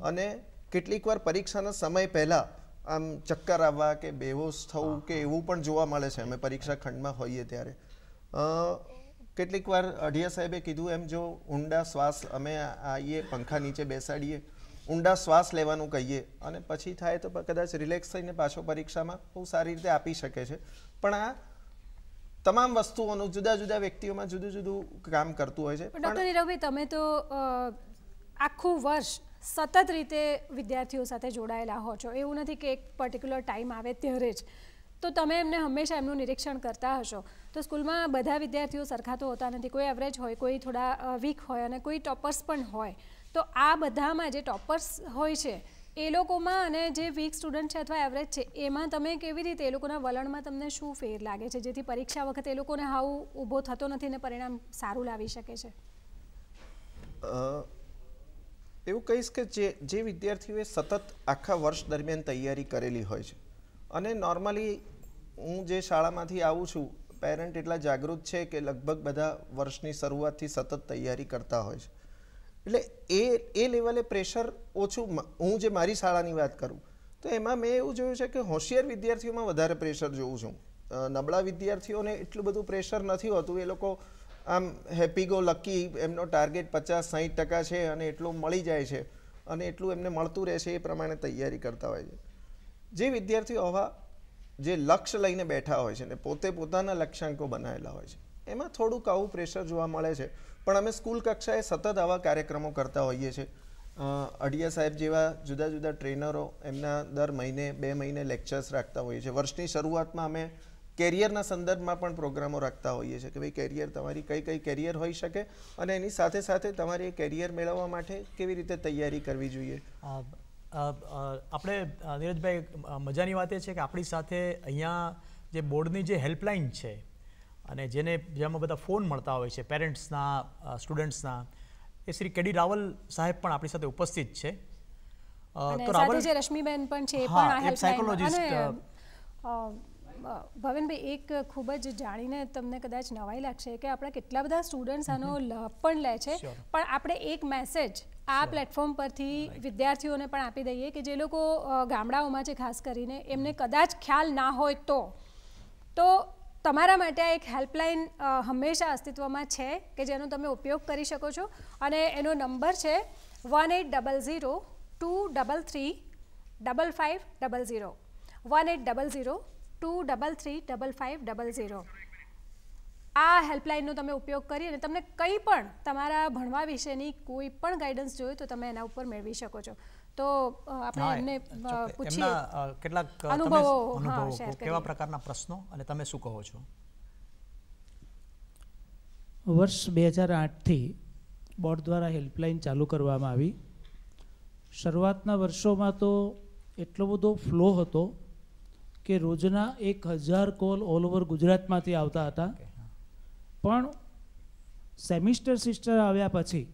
અને કેટલીક વાર પરીક્ષાના સમય પહેલાં આમ ચક્કર આવવા કે બેહોશ થવું કે એવું પણ જોવા મળે છે. અમે પરીક્ષા ખંડમાં હોઈએ ત્યારે કેટલીક વાર અઢિયા સાહેબે કીધું એમ, જો ઊંડા શ્વાસ અમે આવીએ, પંખા નીચે બેસાડીએ, ઊંડા શ્વાસ લેવાનું કહીએ અને પછી થાય તો કદાચ રિલેક્સ થઈને પાછો પરીક્ષામાં બહુ સારી રીતે આપી શકે છે. પણ આ તમામ વસ્તુઓનું જુદા જુદા વ્યક્તિઓમાં જુદું જુદું કામ કરતું હોય છે. ડૉક્ટર નીરવભાઈ, તમે તો આખું વર્ષ સતત રીતે વિદ્યાર્થીઓ સાથે જોડાયેલા હો છો. એવું નથી કે એક પર્ટિક્યુલર ટાઈમ આવે ત્યારે જ, તો તમે એમને હંમેશા એમનું નિરીક્ષણ કરતા હશો. તો સ્કૂલમાં બધા વિદ્યાર્થીઓ સરખા તો હોતા નથી. કોઈ એવરેજ હોય, કોઈ થોડા વીક હોય અને કોઈ ટોપર્સ પણ હોય. તો આ બધામાં જે ટોપર્સ હોય છે એ લોકોમાં અને જે વીક સ્ટુડન્ટ છે અથવા એવરેજ છે, એમાં તમે કેવી રીતે, એ લોકોના વલણમાં તમને શું ફેર લાગે છે જેથી પરીક્ષા વખતે એ લોકોને હાવ ઊભો થતો નથી ને પરિણામ સારું લાવી શકે છે? એવું કહીશ કે જે વિદ્યાર્થીઓએ સતત આખા વર્ષ દરમિયાન તૈયારી કરેલી હોય છે, અને નોર્મલી હું જે શાળામાંથી આવું છું, પેરેન્ટ એટલા જાગૃત છે કે લગભગ બધા વર્ષની શરૂઆતથી સતત તૈયારી કરતા હોય છે. એટલે એ લેવલે પ્રેશર ઓછું. હું જે મારી શાળાની વાત કરું તો એમાં મેં એવું જોયું છે કે હોશિયાર વિદ્યાર્થીઓમાં વધારે પ્રેશર જોઉં છું. નબળા વિદ્યાર્થીઓને એટલું બધું પ્રેશર નથી હોતું. એ લોકો આમ હેપી ગો લકી, એમનો ટાર્ગેટ 50-60% છે અને એટલું મળી જાય છે અને એટલું એમને મળતું રહે છે, એ પ્રમાણે તૈયારી કરતા હોય છે. જે વિદ્યાર્થીઓ આવા જે લક્ષ્ય લઈને બેઠા હોય છે ને પોતે પોતાના લક્ષ્યાંકો બનાવેલા હોય છે, એમાં થોડુંક આવું પ્રેશર જોવા મળે છે. પણ અમે સ્કૂલ કક્ષાએ સતત આવા કાર્યક્રમો કરતા હોઈએ છીએ. અઢિયા સાહેબ જેવા જુદા જુદા ટ્રેનરો એમના દર મહિને 2 મહિને લેક્ચર્સ રાખતા હોઈએ છીએ. વર્ષની શરૂઆતમાં અમે કેરિયરના સંદર્ભમાં પણ પ્રોગ્રામો રાખતા હોઈએ છીએ કે ભાઈ કેરિયર, તમારી કઈ કઈ કેરિયર હોઈ શકે અને એની સાથે સાથે તમારે એ કેરિયર મેળવવા માટે કેવી રીતે તૈયારી કરવી જોઈએ. આપણે નીરજભાઈ, મજાની વાત એ છે કે આપણી સાથે અહીંયા જે બોર્ડની જે હેલ્પલાઇન છે અને જેમાં બધા ફોન મળતા હોય છે પેરેન્ટ્સના, સ્ટુડન્ટ્સના, એ શ્રી કેડી રાવલ સાહેબ પણ આપણી સાથે ઉપસ્થિત છે. અને સાથે જે રશ્મિબેન પણ છે, એ પણ આ હેલ્પલાઇન. ભવનભાઈ, એક ખૂબ જ જાણીને તમને કદાચ નવાઈ લાગશે કે આપણા કેટલા બધા સ્ટુડન્ટ્સ આનો લાભ પણ લે છે, પણ આપણે એક મેસેજ આ પ્લેટફોર્મ પરથી વિદ્યાર્થીઓને પણ આપી દઈએ કે જે લોકો ગામડાઓમાં છે, ખાસ કરીને એમને કદાચ ખ્યાલ ના હોય તો તમારા માટે આ એક હેલ્પલાઇન હંમેશા અસ્તિત્વમાં છે કે જેનો તમે ઉપયોગ કરી શકો છો. અને એનો નંબર છે 1800-233-5500 1800-233-5500. આ હેલ્પલાઇનનો તમે ઉપયોગ કરી અને તમને કંઈ પણ તમારા ભણવા વિશેની કોઈ પણ ગાઈડન્સ જોઈએ તો તમે એના ઉપર મેળવી શકો છો. તો આપણે એમને પૂછીએ કેટલાક અનુભવો કેવા પ્રકારના પ્રશ્નો અને તમે શું કહો છો? વર્ષ 2008થી બોર્ડ દ્વારા હેલ્પલાઇન ચાલુ કરવામાં આવી. શરૂઆતના વર્ષોમાં તો એટલો બધો ફ્લો હતો કે રોજના 1000 કોલ ઓલ ઓવર ગુજરાતમાંથી આવતા હતા. પણ સેમિસ્ટર સિસ્ટર આવ્યા પછી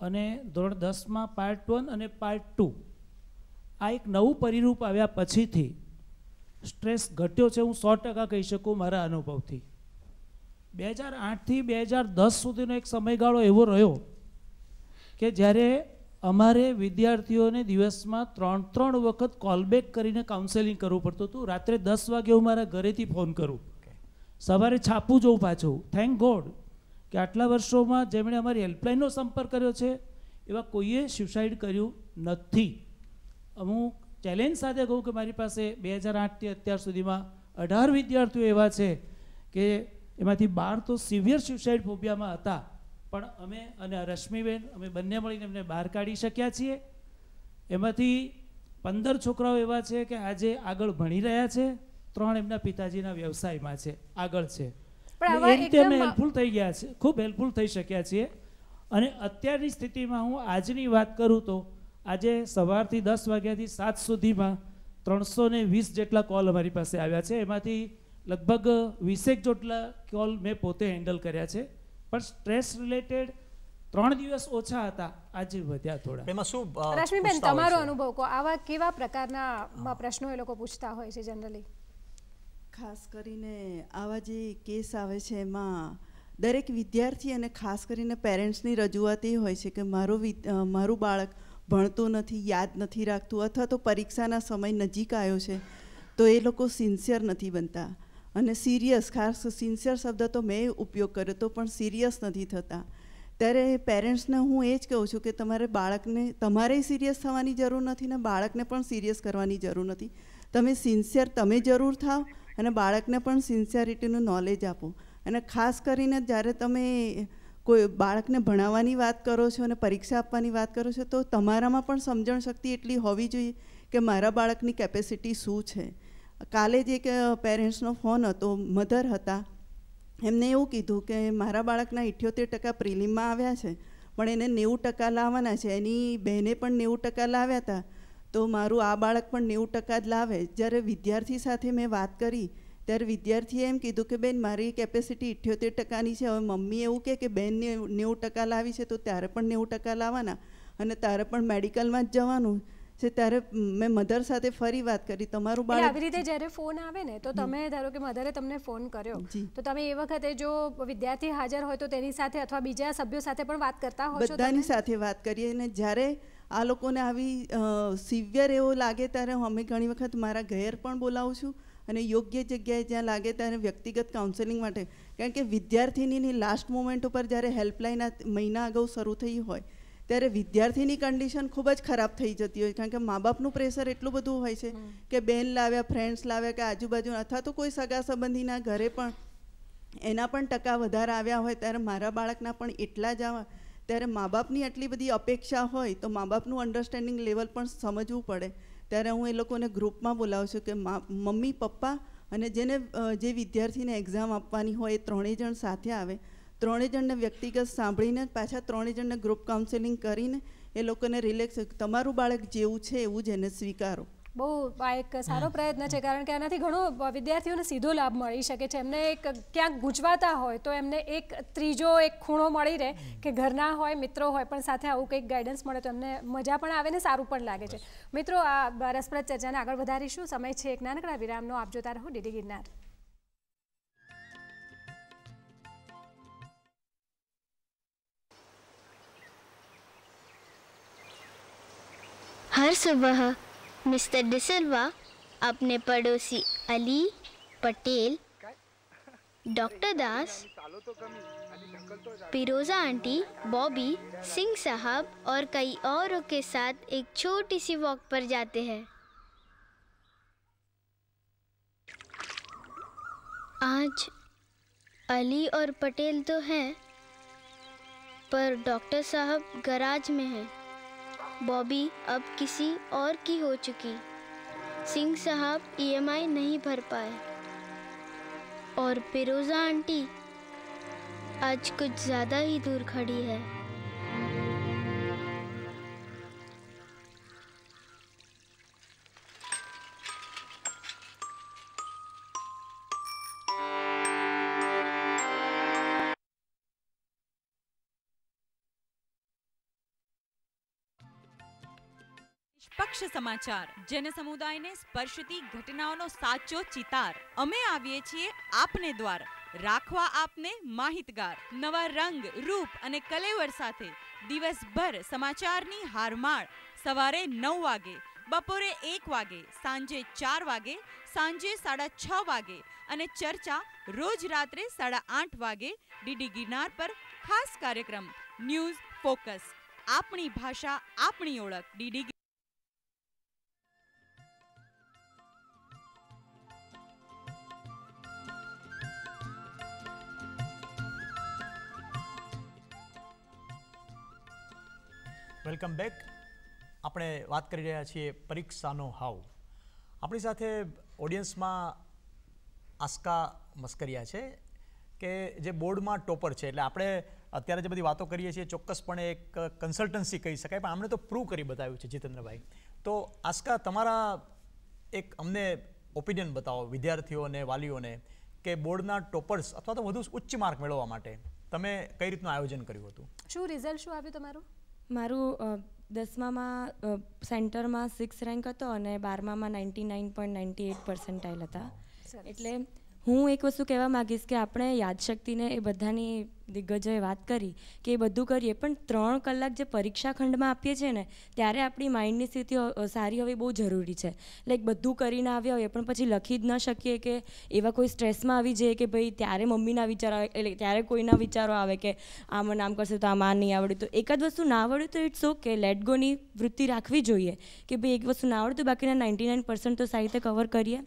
અને ધોરણ 10માં પાર્ટ 1 અને પાર્ટ 2 આ એક નવું પરિરૂપ આવ્યા પછીથી સ્ટ્રેસ ઘટ્યો છે, હું 100% કહી શકું મારા અનુભવથી. 2008થી 2010 સુધીનો એક સમયગાળો એવો રહ્યો કે જ્યારે અમારે વિદ્યાર્થીઓને દિવસમાં 3 વખત કોલબેક કરીને કાઉન્સેલિંગ કરવું પડતું હતું. રાત્રે 10 વાગે હું મારા ઘરેથી ફોન કરું, સવારે છાપું જોઉં પાછું. થેન્ક ગોડ કે આટલા વર્ષોમાં જેમણે અમારી હેલ્પલાઇનનો સંપર્ક કર્યો છે એવા કોઈએ સ્યુસાઇડ કર્યું નથી. હું ચેલેન્જ સાથે કહું કે મારી પાસે 2008થી અત્યાર સુધીમાં 18 વિદ્યાર્થીઓ એવા છે કે એમાંથી 12 તો સિવિયર સ્યુસાઇડ ફોબિયામાં હતા, પણ અમે અને રશ્મિબેન અમે બંને મળીને એમને બહાર કાઢી શક્યા છીએ. એમાંથી 15 છોકરાઓ એવા છે કે આજે આગળ ભણી રહ્યા છે, 3 એમના પિતાજીના વ્યવસાયમાં છે, આગળ છે. એ રીતે અમે હેલ્પફુલ થઈ ગયા છે, ખૂબ હેલ્પફુલ થઈ શક્યા છીએ. અને અત્યારની સ્થિતિમાં હું આજની વાત કરું તો આજે સવારથી 10 વાગ્યાથી 7 સુધીમાં 320 જેટલા કોલ અમારી પાસે આવ્યા છે. એમાંથી લગભગ 20 જેટલા કોલ મેં પોતે હેન્ડલ કર્યા છે. પણ સ્ટ્રેસ રિલેટેડ 3 દિવસ ઓછા હતા, આજે વધ્યા થોડા. એમાં શું રશ્મિબેન, તમારો અનુભવ કહો, આવા કેવા પ્રકારના પ્રશ્નો એ લોકો પૂછતા હોય છે જનરલી? ખાસ કરીને આવા જે કેસ આવે છે એમાં દરેક વિદ્યાર્થી અને ખાસ કરીને પેરેન્ટ્સની રજૂઆત એ હોય છે કે મારું બાળક ભણતું નથી, યાદ નથી રાખતું, અથવા તો પરીક્ષાના સમય નજીક આવ્યો છે તો એ લોકો સિન્સિયર નથી બનતા અને સિરિયસ, ખાસ સિન્સિયર શબ્દ તો મેં ઉપયોગ કર્યો તો પણ સિરિયસ નથી થતા. ત્યારે પેરેન્ટ્સને હું એ જ કહું છું કે તમારે સિરિયસ થવાની જરૂર નથી ને બાળકને પણ સિરિયસ કરવાની જરૂર નથી. તમે સિન્સિયર તમે જરૂર થાવ અને બાળકને પણ સિન્સિયરિટીનું નોલેજ આપો. અને ખાસ કરીને જ્યારે તમે કોઈ બાળકને ભણાવવાની વાત કરો છો અને પરીક્ષા આપવાની વાત કરો છો તો તમારામાં પણ સમજણ શક્તિ એટલી હોવી જોઈએ કે મારા બાળકની કેપેસિટી શું છે. કાલે જ એક પેરેન્ટ્સનો ફોન હતો, મધર હતા, એમને એવું કીધું કે મારા બાળકના 78% પ્રિલિમમાં આવ્યા છે પણ એને 90% લાવવાના છે, એની બહેને પણ 90% લાવ્યા હતા, તો મારું આ બાળક પણ 90% જ લાવે. જ્યારે વિદ્યાર્થી સાથે મેં વાત કરી ત્યારે વિદ્યાર્થીએ એમ કીધું કે બેન મારી કેપેસિટી 78%ની છે, હવે મમ્મી એવું કે બેન 90% લાવી છે તો ત્યારે પણ 90% લાવવાના અને તારે પણ મેડિકલમાં જ જવાનું છે. ત્યારે મેં મધર સાથે ફરી વાત કરી, તમારું બાળક આવી રીતે જ્યારે ફોન આવે ને તો તમે ધારો કે મધરે તમને ફોન કર્યો તો તમે એ વખતે જો વિદ્યાર્થી હાજર હોય તો તેની સાથે અથવા બીજા સભ્યો સાથે પણ વાત કરતા હો છો? બધાની સાથે વાત કરીએ અને જ્યારે આ લોકોને આવી સિવિયર એવો લાગે ત્યારે અમે ઘણી વખત મારા ઘેર પણ બોલાવું છું અને યોગ્ય જગ્યાએ જ્યાં લાગે ત્યારે વ્યક્તિગત કાઉન્સેલિંગ માટે, કારણ કે વિદ્યાર્થીની લાસ્ટ મોમેન્ટ ઉપર જ્યારે હેલ્પલાઇન મહિના અગાઉ શરૂ થઈ હોય ત્યારે વિદ્યાર્થીની કન્ડિશન ખૂબ જ ખરાબ થઈ જતી હોય, કારણ કે મા બાપનું પ્રેશર એટલું બધું હોય છે કે બેન લાવ્યા, ફ્રેન્ડ્સ લાવ્યા, કે આજુબાજુ અથવા તો કોઈ સગા સંબંધીના ઘરે પણ એના પણ ટકા વધારે આવ્યા હોય ત્યારે મારા બાળકના પણ એટલા જ આવ્યા. ત્યારે મા બાપની આટલી બધી અપેક્ષા હોય તો મા બાપનું અન્ડરસ્ટેન્ડિંગ લેવલ પણ સમજવું પડે. ત્યારે હું એ લોકોને ગ્રુપમાં બોલાવું છું કે મમ્મી, પપ્પા અને જે વિદ્યાર્થીને એક્ઝામ આપવાની હોય એ ત્રણેય જણ સાથે આવે, ત્રણેય જણને વ્યક્તિગત સાંભળીને પાછા ત્રણેય જણને ગ્રુપ કાઉન્સેલિંગ કરીને એ લોકોને રિલેક્સ, તમારું બાળક જેવું છે એવું જ એને સ્વીકારો. બહુ આ એક સારો પ્રયત્ન છે, કારણ કે આનાથી ઘણો વિદ્યાર્થીઓને સીધો લાભ મળી શકે છે. એમને એક ક્યાંક ગૂંચવાતા હોય તો એમને એક ત્રીજો એક ખૂણો મળી રહે કે ઘરના હોય, મિત્રો હોય, પણ સાથે આવું કંઈક ગાઈડન્સ મળે તો એમને મજા પણ આવે ને સારું પણ લાગે છે. મિત્રો, આ રસપ્રદ ચર્ચાને આગળ વધારીશું. સમય છે એક નાનકડા વિરામનો. આપ જોતા રહો ડીડી ગિરનાર. हर सुबह मिस्टर डिसिल्वा अपने पड़ोसी अली, पटेल, डॉक्टर दास, फिरोजा आंटी, बॉबी, सिंह साहब और कई औरों के साथ एक छोटी सी वॉक पर जाते हैं. आज अली और पटेल तो हैं, पर डॉक्टर साहब गराज में हैं. बॉबी अब किसी और की हो चुकी. सिंह साहब EMI नहीं भर पाए और फिरोजा आंटी आज कुछ ज़्यादा ही दूर खड़ी है. નિષ્પક્ષ સમાચાર, જન સમુદાયને સ્પર્શતી ઘટનાઓનો સાચો ચિતાર. અમે આવીએ છીએ આપને દ્વાર, રાખવા આપને માહિતગાર. નવા રંગ, રૂપ અને કલેવર સાથે દિવસભર સમાચારની હારમાળ. સવારે 9 વાગે, બપોરે 1 વાગે, સાંજે 4 વાગે, સાંજે 6:30 વાગે અને ચર્ચા રોજ રાત્રે 8:30 વાગે. ડીડી ગિરનાર પર ખાસ કાર્યક્રમ ન્યૂઝ ફોકસ. આપણી ભાષા, આપણી ઓળખ. DD welcome back. આપણે વાત કરી રહ્યા છીએ પરીક્ષાનો હાવ. આપણી સાથે ઓડિયન્સમાં આસ્કા મસ્કરિયા છે કે જે બોર્ડમાં ટોપર છે. એટલે આપણે અત્યારે જે બધી વાતો કરીએ છીએ ચોક્કસપણે એક કન્સલ્ટન્સી કહી શકાય, પણ આમણે તો પ્રૂવ કરી બતાવ્યું છે જીતેન્દ્રભાઈ. તો આસ્કા, તમારા એક અમને ઓપિનિયન બતાવો વિદ્યાર્થીઓને, વાલીઓને, કે બોર્ડના ટોપર્સ અથવા તો વધુ ઉચ્ચ માર્ક મેળવવા માટે તમે કઈ રીતનું આયોજન કર્યું હતું? શું રિઝલ્ટ શું આવ્યું તમારું? મારું 10મામાં સેન્ટરમાં 6 રેન્ક હતો અને 12મામાં 99.98% હતા. એટલે હું એક વસ્તુ કહેવા માગીશ કે આપણે યાદશક્તિને એ બધાની દિગ્ગજોએ વાત કરી કે એ બધું કરીએ, પણ 3 કલાક જે પરીક્ષા ખંડમાં આપીએ છીએ ને ત્યારે આપણી માઇન્ડની સ્થિતિ સારી હોવી બહુ જરૂરી છે. લાઈક બધું કરીને આવ્યા હોઈએ પણ પછી લખી જ ન શકીએ કે એવા કોઈ સ્ટ્રેસમાં આવી જઈએ કે ભાઈ ત્યારે મમ્મીના વિચારો આવે, એટલે ત્યારે કોઈના વિચારો આવે કે આમાં નામ કરશે તો આમાં નહીં આવડ્યું, તો એકાદ વસ્તુ ના આવડ્યું તો ઇટ્સ ઓકે, લેટ ગોની વૃત્તિ રાખવી જોઈએ કે ભાઈ એક વસ્તુ ના આવડતું બાકીના 99% તો સારી રીતે કવર કરીએ.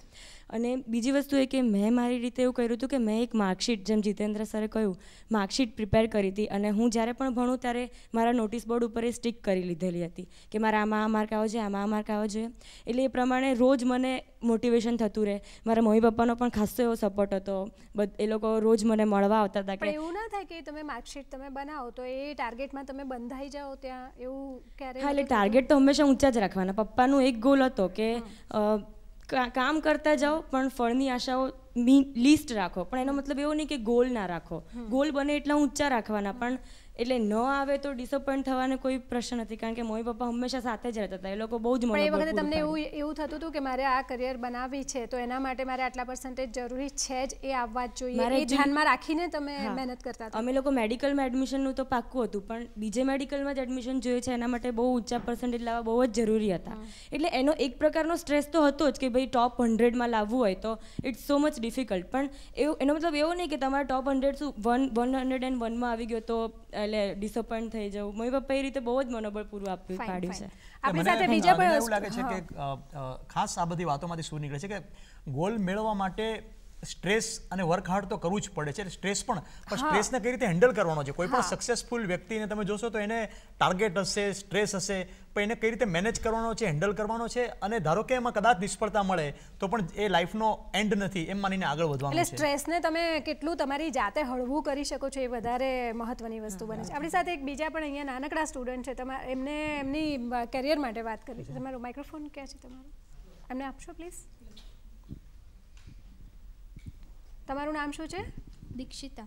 અને બીજી વસ્તુ એ કે મેં મારી રીતે એવું કર્યું હતું કે મેં એક માર્કશીટ, જેમ જીતેન્દ્ર સરે કહ્યું, માર્કશીટ પ્રિપેર કરી હતી અને હું જ્યારે પણ ભણું ત્યારે મારા નોટિસ બોર્ડ ઉપર એ સ્ટીક કરી લીધેલી હતી કે મારા આમાં આ માર્ક આવવો જોઈએ, આમાં આ માર્ક આવવો જોઈએ. એટલે એ પ્રમાણે રોજ મને મોટિવેશન થતું રહે. મારા મમ્મી પપ્પાનો પણ ખાસો એવો સપોર્ટ હતો, એ લોકો રોજ મને મળવા આવતા હતા. કે એવું ના થાય કે તમે માર્કશીટ તમે બનાવો તો એ ટાર્ગેટમાં તમે બંધાઈ જાઓ ત્યાં, એવું ક્યારે? હા, એટલે ટાર્ગેટ તો હંમેશા ઊંચા જ રાખવાના. પપ્પાનો એક ગોલ હતો કે કામ કરતા જાઓ પણ ફળની આશાઓ લીસ્ટ રાખો, પણ એનો મતલબ એવો નહીં કે ગોલ ના રાખો. ગોલ બને એટલા ઊંચા રાખવાના, પણ એટલે ન આવે તો ડિસઅપોઇન્ટ થવાનો કોઈ પ્રશ્ન નથી, કારણ કે મમ્મી પપ્પા હંમેશા સાથે જ રહેતા હતા. એ લોકો બહુ જ પણ એ વખતે તમને એવું થતું હતું કે મારે આ કરિયર બનાવવી છે તો એના માટે મારે આટલા પર્સન્ટેજ જરૂરી છે જ, એ આવવા જ જોઈએ, એ ધ્યાનમાં રાખીને તમે મહેનત કરતા હતા? અમે લોકો મેડિકલમાં એડમિશનનું તો પાક્કું હતું, પણ બીજે મેડિકલમાં જ એડમિશન જોઈએ છે એના માટે બહુ ઊંચા પર્સન્ટેજ લાવવા બહુ જ જરૂરી હતા. એટલે એનો એક પ્રકારનો સ્ટ્રેસ તો હતો જ કે ભાઈ ટોપ 100માં લાવવું હોય તો ઇટ્સ સો મચ ડિફિકલ્ટ. પણ એનો મતલબ એવો નહીં કે તમારા ટોપ 100 શું 101માં આવી ગયો તો એટલે ડિસઅપોઇન્ટ થઈ જવું. મમ્મી પપ્પા એ રીતે બહુ જ મનોબળ પૂરું પાડ્યું છે. આપણી સાથે બીજા પણ એવું લાગે છે કે ખાસ આ બધી વાતોમાંથી શું નીકળે છે કે ગોલ મેળવવા માટે સ્ટ્રેસ અને વર્ક હાર્ડ તો કરવું જ પડે છે. સ્ટ્રેસ પણ સ્ટ્રેસને કઈ રીતે હેન્ડલ કરવાનો છે. કોઈ પણ સક્સેસફુલ વ્યક્તિને તમે જોશો તો એને ટાર્ગેટ હશે, સ્ટ્રેસ હશે, પણ એને કઈ રીતે મેનેજ કરવાનો છે, હેન્ડલ કરવાનો છે. અને ધારો કે એમાં કદાચ નિષ્ફળતા મળે તો પણ એ લાઈફનો એન્ડ નથી એમ માનીને આગળ વધવાનું છે. એટલે સ્ટ્રેસને તમે કેટલું તમારી જાતે હળવું કરી શકો છો એ વધારે મહત્વની વસ્તુ બને છે. આપણી સાથે એક બીજા પણ અહીંયા નાનકડા સ્ટુડન્ટ છે, એમને એમની કેરિયર માટે વાત કરી છે. તમારું માઇક્રોફોન ક્યાં છે તમારું? એમને આપશો પ્લીઝ. તમારું નામ શું છે? દીક્ષિતા.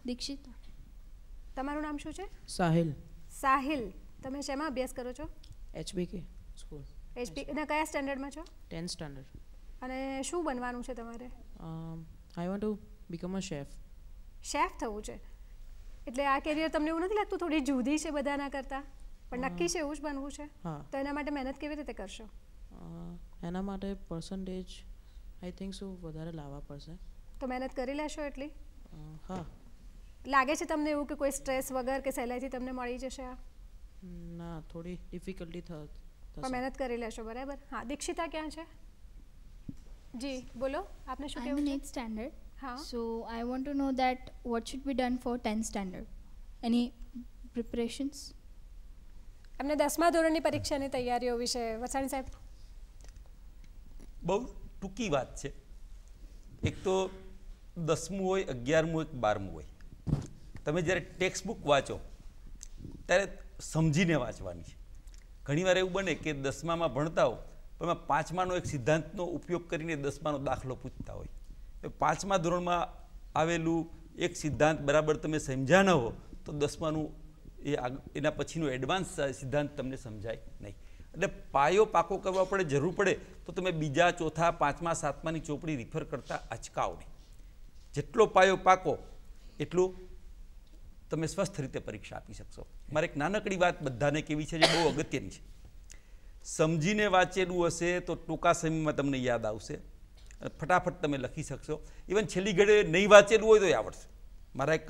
દીક્ષિતા. તમારું નામ શું છે? સાહિલ. સાહિલ. તમે શેમાં અભ્યાસ કરો છો? HBK school. HBK અને કયા સ્ટેન્ડર્ડમાં છો? 10th standard. અને શું બનવાનું છે તમારે? I want to become a chef. Chef થવું છે એટલે આ કેરિયર તમને એવું નથી લાગતું થોડી જુદી છે બધાના કરતાં? પણ નક્કી છે એવું જ બનવું છે તો એના માટે મહેનત કેવી રીતે કરશો? એના માટે પર્સન્ટેજ આઈ થિંક શું વધારે લાવવા પડશે. તો મહેનત કરી લેશો એટલી? હા. લાગે છે તમને એવું કે કોઈ સ્ટ્રેસ વગર કે સહેલાઈથી તમને મળી જશે આ? ના, થોડી ડિફિકલ્ટી થશે. પણ મહેનત કરી લેશો, બરાબર? હા. દીક્ષિતા ક્યાં છે? જી બોલો, આપને શું કહેવું છે? 8th standard. હા. So I want to know that what should be done for 10th standard. Any preparations? એમને 10મા ધોરણની પરીક્ષાની તૈયારીઓ વિશે વસાણી સાહેબ. બહુ ટૂંકી વાત છે. એક તો 10મું હોય, 11મું હોય, 12મું હોય, તમે જ્યારે ટેક્સ્ટ બુક વાંચો ત્યારે સમજીને વાંચવાની છે. ઘણીવાર એવું બને કે 10મામાં ભણતા હો પણ એમાં 5માનો એક સિદ્ધાંતનો ઉપયોગ કરીને 10માનો દાખલો પૂછતા હોય. 5મા ધોરણમાં આવેલું એક સિદ્ધાંત બરાબર તમે સમજ્યા ન હો તો 10માનું એના પછીનો એડવાન્સ સિદ્ધાંત તમને સમજાય નહીં. એટલે પાયો પાકો કરવા પડે, જરૂર પડે તો તમે બીજા, ચોથા, 5મા, 7માની ચોપડી રિફર કરતા અચકાવો નહીં. જેટલો પાયો પાકો એટલું તમે સ્વસ્થ રીતે પરીક્ષા આપી શકશો. મારે એક નાનકડી વાત બધાને કેવી છે જે બહુ અગત્યની છે. સમજીને વાંચેલું હશે તો ટૂંકા સમયમાં તમને યાદ આવશે, ફટાફટ તમે લખી શકશો. ઇવન છેલ્લી ઘડીએ નહીં વાંચેલું હોય તો આવડશે. મારા એક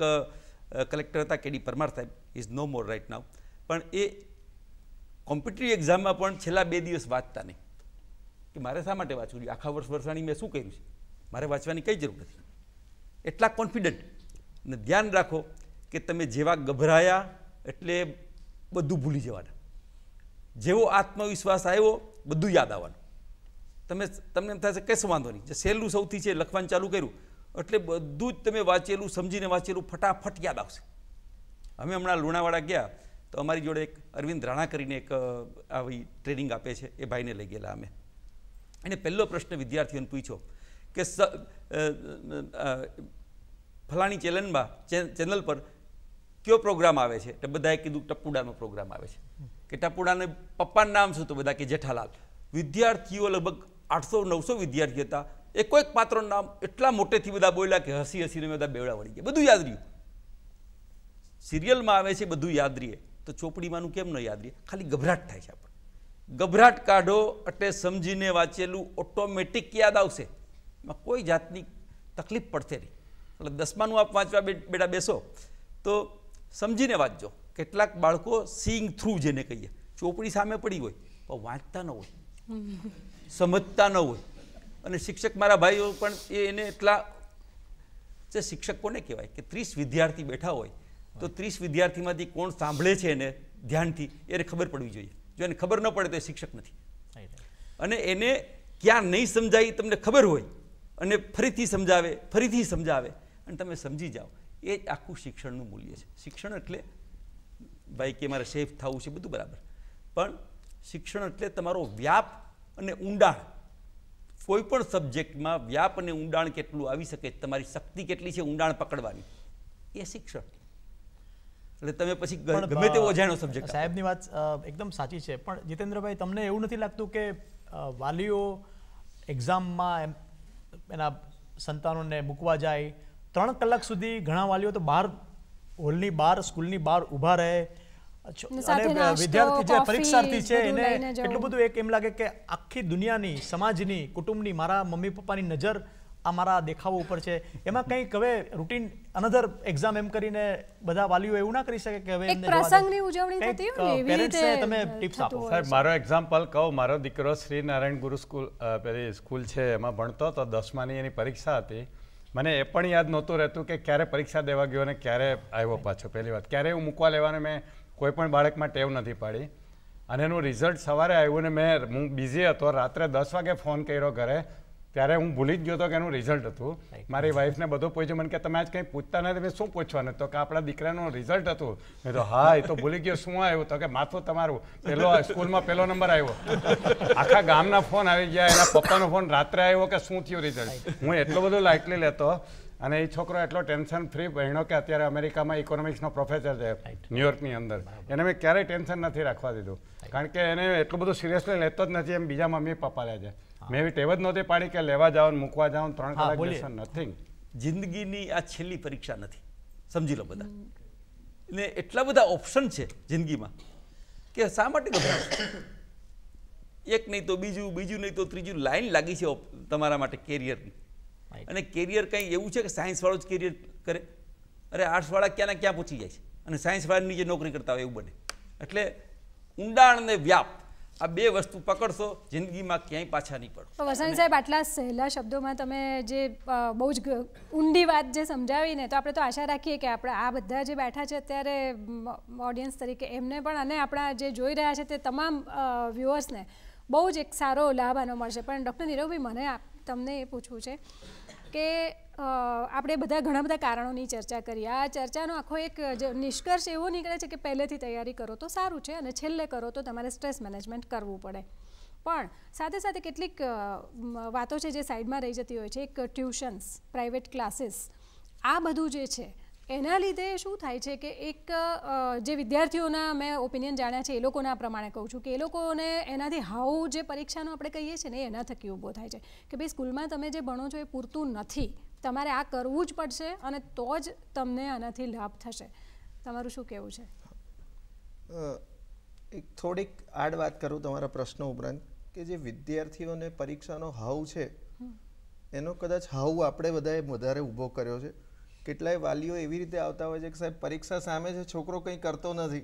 કલેક્ટર હતા KD પરમાર સાહેબ, ઇઝ નો મોર રાઇટ નાઉ, પણ એ કોમ્પિટિટિવ એક્ઝામમાં પણ છેલ્લા 2 દિવસ વાંચતા નહીં કે મારે શા માટે વાંચવું જોઈએ, આખા વર્ષાની મેં શું કર્યું છે, મારે વાંચવાની કંઈ જરૂર નથી. એટલા કોન્ફિડન્ટ. અને ધ્યાન રાખો કે તમે જેવા ગભરાયા એટલે બધું ભૂલી જવાના, જેવો આત્મવિશ્વાસ આવ્યો બધું યાદ આવવાનું. તમને એમ થશે કશું વાંધો નહીં, જે સહેલું સૌથી છે લખવાનું ચાલુ કર્યું એટલે બધું જ તમે વાંચેલું, સમજીને વાંચેલું ફટાફટ યાદ આવશે. અમે હમણાં લુણાવાડા ગયા તો અમારી જોડે એક અરવિંદ રાણા કરીને એક આવી ટ્રેનિંગ આપે છે, એ ભાઈને લઈ ગયેલા અમે. એને પહેલો પ્રશ્ન વિદ્યાર્થીઓને પૂછ્યો કે ફલાણી ચેનલ પર કયો પ્રોગ્રામ આવે છે? એટલે બધાએ કીધું ટપુડાનો પ્રોગ્રામ આવે છે. કે ટપુડાને પપ્પાનું નામ શું? તો બધા કે જેઠાલાલ. વિદ્યાર્થીઓ લગભગ 800-900 વિદ્યાર્થીઓ હતા. એક પાત્રનું નામ એટલા મોટેથી બધા બોલ્યા કે હસી હસીને બધા બેવડા વળી ગયા. બધું યાદ રહ્યું. સિરિયલમાં આવે છે બધું યાદ રહે, તો ચોપડીમાંનું કેમ ન યાદ રહે? ખાલી ગભરાટ થાય છે આપણે. ગભરાટ કાઢો એટલે સમજીને વાંચેલું ઓટોમેટિક યાદ આવશે, એમાં કોઈ જાતની તકલીફ પડશે નહીં. એટલે 10માનું આપ વાંચવા બેટા બેસો તો સમજીને વાંચજો. કેટલાક બાળકો સીઈંગ થ્રુ જેને કહીએ, ચોપડી સામે પડી હોય પણ વાંચતા ન હોય, સમજતા ન હોય. અને શિક્ષક મારા ભાઈઓ પણ એને એટલા જે શિક્ષક કોને કહેવાય કે 30 વિદ્યાર્થી બેઠા હોય તો 30 વિદ્યાર્થીમાંથી કોણ સાંભળે છે એને ધ્યાનથી એને ખબર પડવી જોઈએ. જો એને ખબર ન પડે તો એ શિક્ષક નથી. અને એને ક્યાં નહીં સમજાય તમને ખબર હોય અને ફરીથી સમજાવે અને તમે સમજી જાઓ, એ જ આખું શિક્ષણનું મૂલ્ય છે. શિક્ષણ એટલે ભાઈ કે મારે સેફ થવું છે બધું બરાબર, પણ શિક્ષણ એટલે તમારો વ્યાપ અને ઊંડાણ. કોઈ પણ સબ્જેક્ટમાં વ્યાપ અને ઊંડાણ કેટલું આવી શકે, તમારી શક્તિ કેટલી છે ઊંડાણ પકડવાની, એ શિક્ષણ. એટલે તમે પછી ગમે તેવો અજાણ્યો સબ્જેક્ટ. સાહેબની વાત એકદમ સાચી છે, પણ જીતેન્દ્રભાઈ તમને એવું નથી લાગતું કે વાલીઓ એક્ઝામમાં એના સંતાનોને મૂકવા જાય 3 કલાક સુધી, ઘણા વાલીઓ તો બહાર હોલની બહાર સ્કૂલની બહાર ઊભા રહે, અને વિદ્યાર્થી જે પરીક્ષાર્થી છે એને એટલું બધું એક એમ લાગે કે આખી દુનિયાની, સમાજની, કુટુંબની, મારા મમ્મી પપ્પાની નજર આ મારા દેખાવો ઉપર છે. એમાં કંઈક હવે રૂટીન અનધર એક્ઝામ એમ કરીને બધા વાલીઓ એવું ના કરી શકે કે હવે એક પ્રસંગની ઉજવણી થતી હોય ને એવી રીતે તમે ટિપ્સ આપો. સાહેબ મારો એક્ઝામ્પલ કહું, મારો દીકરો શ્રી નારાયણ ગુરુ પેલી સ્કૂલ છે એમાં ભણતો તો 10માની એની પરીક્ષા હતી. મને એ પણ યાદ નહોતું રહેતું કે ક્યારે પરીક્ષા દેવા ગયો અને ક્યારે આવ્યો પાછો. પહેલી વાત ક્યારે હું મૂકવા લેવાને મેં કોઈ પણ બાળકમાં ટેવ નથી પાડી. અને એનું રિઝલ્ટ સવારે આવ્યું ને હું બિઝી હતો, રાત્રે 10 વાગે ફોન કર્યો ઘરે, ત્યારે હું ભૂલી જ ગયો હતો કે એનું રિઝલ્ટ હતું. મારી વાઈફને બધું પૂછ્યું, મને કે તમે આજ કંઈ પૂછતા નથી. મેં શું પૂછવાનું? તો કે આપણા દીકરાનું રિઝલ્ટ હતું. મેં તો હા, એ તો ભૂલી ગયો. શું આવ્યું? તો કે માથું તમારું સ્કૂલમાં 1લો નંબર આવ્યો. આખા ગામના ફોન આવી ગયા, એના પપ્પાનો ફોન રાત્રે આવ્યો કે શું થયું રિઝલ્ટ. હું એટલું બધું લાઇટલી લેતો, અને એ છોકરો એટલો ટેન્શન ફ્રી ભણ્યો કે અત્યારે અમેરિકામાં ઇકોનોમિક્સનો પ્રોફેસર છે ન્યુયોર્કની અંદર. એને મેં ક્યારેય ટેન્શન નથી રાખવા દીધું, કારણ કે એને એટલું બધું સિરિયસલી લેતો જ નથી એમ બીજા મમ્મી પપ્પા લે છે. મેં એવી ટેવ જ નહોતી પાડી કે લેવા જાઓ મૂકવા જાઓ 3 કલાક લેશન નથિંગ. જિંદગીની આ છેલ્લી પરીક્ષા નથી, સમજી લો બધા. ને એટલા બધા ઓપ્શન છે જિંદગીમાં કે શા માટે ગભરાશો? એક નહીં તો બીજું, બીજું નહીં તો ત્રીજું, લાઈન લાગી છે તમારા માટે કેરિયરની. અને કેરિયર કંઈ એવું છે કે સાયન્સવાળો જ કેરિયર કરે? અરે આર્ટ્સવાળા ક્યાંના ક્યાં પહોંચી જાય છે અને સાયન્સવાળાની જે નોકરી કરતા હોય એવું બને. એટલે ઊંડાણ અને વ્યાપ, આ 2 વસ્તુ પકડશો જિંદગીમાં ક્યાંય પાછા નહીં પડો. વસાણી સાહેબ, આટલા સહેલા શબ્દોમાં તમે જે બહુ જ ઊંડી વાત જે સમજાવીને, તો આપણે તો આશા રાખીએ કે આપણે આ બધા જે બેઠા છે અત્યારે ઓડિયન્સ તરીકે એમને પણ, અને આપણા જે જોઈ રહ્યા છે તે તમામ વ્યુઅર્સને બહુ જ એક સારો લાભ આનો મળશે. પણ ડૉક્ટર નીરવભાઈ, મને તમને એ પૂછવું છે કે આપણે બધા ઘણા બધા કારણોની ચર્ચા કરી. આ ચર્ચાનો આખો એક નિષ્કર્ષ એવો નીકળે છે કે પહેલેથી તૈયારી કરો તો સારું છે અને છેલ્લે કરો તો તમારે સ્ટ્રેસ મેનેજમેન્ટ કરવું પડે. પણ સાથે સાથે કેટલીક વાતો છે જે સાઈડમાં રહી જતી હોય છે. એક ટ્યુશન્સ, પ્રાઇવેટ ક્લાસીસ, આ બધું જે છે એના લીધે શું થાય છે કે એક જે વિદ્યાર્થીઓના મેં ઓપિનિયન જાણ્યા છે એ લોકોના પ્રમાણે કહું છું કે એ લોકોને એનાથી હાઉ જે પરીક્ષાનો આપણે કહીએ છીએ ને એના થકી ઊભો થાય છે કે ભાઈ સ્કૂલમાં તમે જે ભણો છો એ પૂરતું નથી, તમારે આ કરવું જ પડશે અને તો જ તમને આનાથી લાભ થશે. તમારું શું કહેવું છે? એક થોડીક આડ વાત કરું તમારા પ્રશ્નો ઉપરાંત કે જે વિદ્યાર્થીઓને પરીક્ષાનો હાઉ છે એનો કદાચ હાઉ આપણે બધાએ વધારે ઊભો કર્યો છે. કેટલાય વાલીઓ એવી રીતે આવતા હોય છે કે સાહેબ પરીક્ષા સામે છે, છોકરો કંઈ કરતો નથી.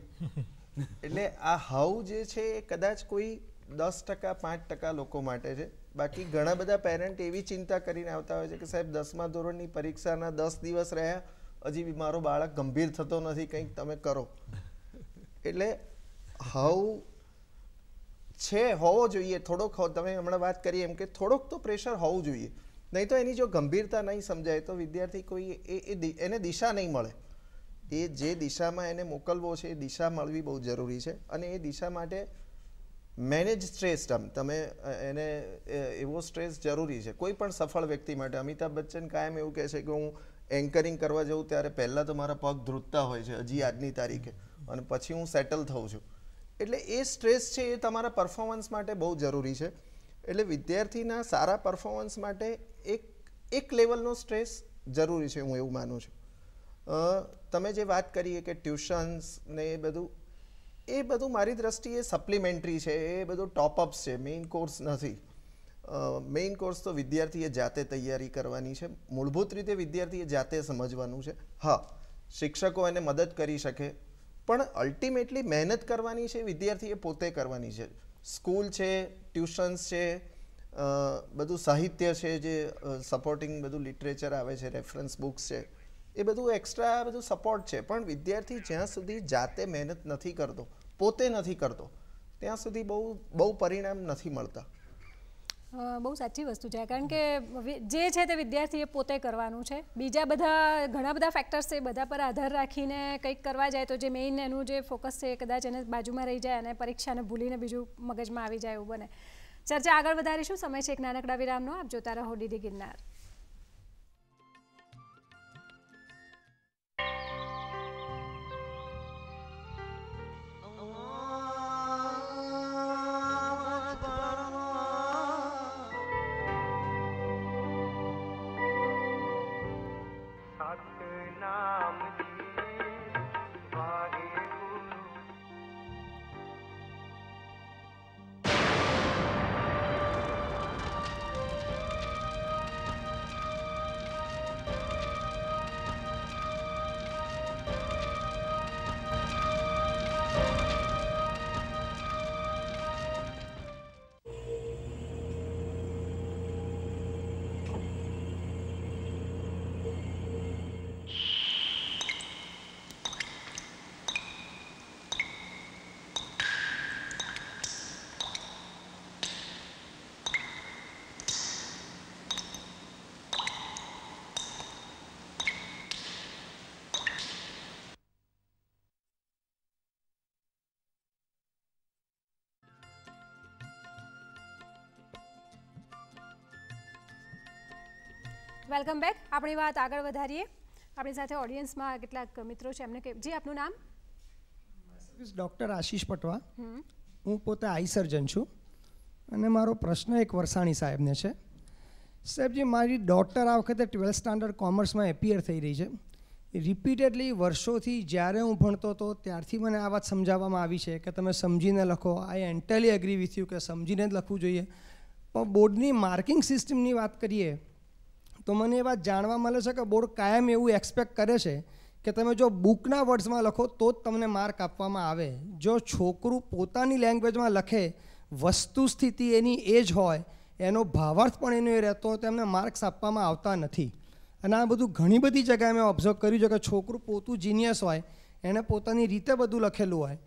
એટલે આ હાઉ જે છે એ કદાચ કોઈ 10% 5% લોકો માટે છે. બાકી ઘણા બધા પેરેન્ટ એવી ચિંતા કરીને આવતા હોય છે કે સાહેબ 10મા ધોરણની પરીક્ષાના 10 દિવસ રહ્યા, હજી બી મારો બાળક ગંભીર થતો નથી, કંઈક તમે કરો. એટલે હાઉ છે, હોવો જોઈએ થોડોક. તમે હમણાં વાત કરી એમ કે થોડોક તો પ્રેશર હોવું જોઈએ, નહીં તો એની જો ગંભીરતા નહીં સમજાય તો વિદ્યાર્થી કોઈ એને દિશા નહીં મળે. એ જે દિશામાં એને મોકલવો છે એ દિશા મળવી બહુ જરૂરી છે. અને એ દિશા માટે મેનેજ સ્ટ્રેસ, તમે એને એવો સ્ટ્રેસ જરૂરી છે કોઈ પણ સફળ વ્યક્તિ માટે. અમિતાભ બચ્ચન કાયમ એવું કહે છે કે હું એન્કરિંગ કરવા જાઉં ત્યારે પહેલાં તો મારા પગ ધ્રુજતા હોય છે હજી આજની તારીખે, અને પછી હું સેટલ થઉં છું. એટલે એ સ્ટ્રેસ છે એ તમારા પરફોર્મન્સ માટે બહુ જરૂરી છે. એટલે વિદ્યાર્થીના સારા પરફોર્મન્સ માટે એક લેવલનો સ્ટ્રેસ જરૂરી છે, હું એવું માનું છું. તમે જે વાત કરીએ કે ટ્યુશન્સ ને એ બધું મારી દ્રષ્ટિએ સપ્લિમેન્ટરી છે, એ બધું ટોપઅપ્સ છે, મેઇન કોર્સ નથી. મેઇન કોર્સ તો વિદ્યાર્થીએ જાતે તૈયારી કરવાની છે, મૂળભૂત રીતે વિદ્યાર્થીએ જાતે સમજવાનું છે. હા, શિક્ષકો એને મદદ કરી શકે, પણ અલ્ટિમેટલી મહેનત કરવાની છે વિદ્યાર્થીએ પોતે કરવાની છે. સ્કૂલ છે, ટ્યુશન્સ છે, બધું સાહિત્ય છે, જે સપોર્ટિંગ બધું લિટરેચર આવે છે, રેફરન્સ બુક્સ છે, એ બધું એક્સ્ટ્રા બધું સપોર્ટ છે. પણ વિદ્યાર્થી જ્યાં સુધી જાતે મહેનત નથી કરતો, પોતે નથી કરતો, ત્યાં સુધી બહુ પરિણામ નથી મળતા. બહુ સાચી વસ્તુ છે, કારણ કે જે છે તે વિદ્યાર્થીએ પોતે કરવાનું છે. બીજા બધા ઘણા બધા ફેક્ટર્સ છે, બધા પર આધાર રાખીને કંઈક કરવા જાય તો જે મેઇન એનું જે ફોકસ છે એ કદાચ એને બાજુમાં રહી જાય અને પરીક્ષાને ભૂલીને બીજું મગજમાં આવી જાય એવું બને. ચર્ચા આગળ વધારીશું. સમય છે એક નાનકડા વિરામનો. આપ જોતા રહો ડીડી ગિરનાર. Welcome back. આપણી વાત આગળ વધારીએ. આપણી સાથે ઓડિયન્સમાં કેટલાક મિત્રો છે, એમને જી આપનું નામ? ડૉક્ટર આશીષ પટવા. હું પોતે આઈ સર્જન છું અને મારો પ્રશ્ન એક વરસાણી સાહેબને છે. સાહેબજી, મારી ડોટર આ વખતે 12th સ્ટાન્ડર્ડ કોમર્સમાં એપિયર થઈ રહી છે. રિપીટેડલી વર્ષોથી જ્યારે હું ભણતો હતો ત્યારથી મને આ વાત સમજાવવામાં આવી છે કે તમે સમજીને લખો. આઈ એન્ટાયરલી એગ્રી વિથ યુ કે સમજીને જ લખવું જોઈએ. પણ બોર્ડની માર્કિંગ સિસ્ટમની વાત કરીએ તો મને એ વાત જાણવા મળે છે કે બોર્ડ કાયમ એવું એક્સપેક્ટ કરે છે કે તમે જો બુકના વર્ડ્સમાં લખો તો જ તમને માર્ક આપવામાં આવે. જો છોકરું પોતાની લેંગ્વેજમાં લખે, વસ્તુ સ્થિતિ એની એ જ હોય, એનો ભાવાર્થ પણ એનો એ રહેતો હોય, તો એમને માર્ક્સ આપવામાં આવતા નથી. અને આ બધું ઘણી બધી જગ્યાએ મેં ઓબ્ઝર્વ કર્યું છે કે છોકરું પોતું જીનિયસ હોય, એણે પોતાની રીતે બધું લખેલું હોય,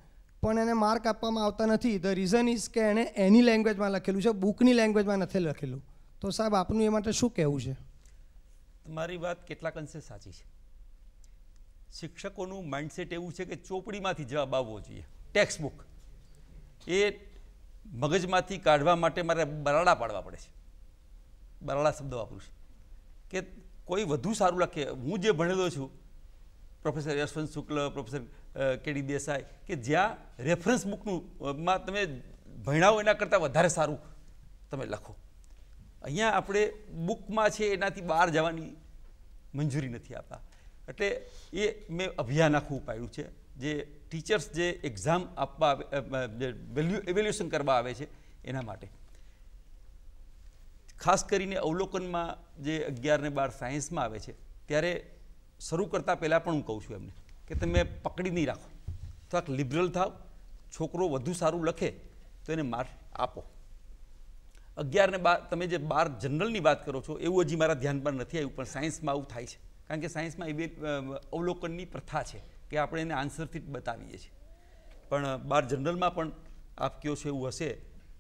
પણ એને માર્ક આપવામાં આવતા નથી. ધ રીઝન ઇઝ કે એણે એની લેંગ્વેજમાં લખેલું છે, બુકની લેંગ્વેજમાં નથી લખેલું. તો સાહેબ, આપનું એ માટે શું કહેવું છે? તમારી વાત કેટલાક અંશે સાચી છે. શિક્ષકોનું માઇન્ડસેટ એવું છે કે ચોપડીમાંથી જવાબ આવવો જોઈએ. ટેક્સ્ટ બુક એ મગજમાંથી કાઢવા માટે મારે બરાડા પાડવા પડે છે. બરાડા શબ્દ વાપરું છું કે કોઈ વધુ સારું લખે. હું જે ભણેલો છું, પ્રોફેસર યશવંત શુક્લ, પ્રોફેસર કેડી દેસાઈ, કે જ્યાં રેફરન્સ બુકમાં તમે ભણાવો એના કરતાં વધારે સારું તમે લખો. અહીંયા આપણે બુકમાં છે એનાથી બહાર જવાની મંજૂરી નથી આપતા. એટલે એ મેં અભિયાન આખું પાડ્યું છે. જે ટીચર્સ જે એક્ઝામ આપવા એવેલ્યુએશન કરવા આવે છે એના માટે. ખાસ કરીને અવલોકનમાં જે 11 ને 12 સાયન્સમાં આવે છે ત્યારે શરૂ કરતાં પહેલાં પણ હું કહું છું એમને કે તમે પકડી નહીં રાખો, થોડાક લિબરલ થાવ. છોકરો વધુ સારું લખે તો એને માર્ક આપો. 11 ને 12 તમે જે 12 જનરલની વાત કરો છો એવું હજી મારા ધ્યાન પર નથી આવ્યું, પણ સાયન્સમાં આવું થાય છે. કારણ કે સાયન્સમાં એવી અવલોકનની પ્રથા છે કે આપણે એને આન્સરથી જ બતાવીએ છીએ. પણ 12 જનરલમાં પણ આપ કહો છો એવું હશે,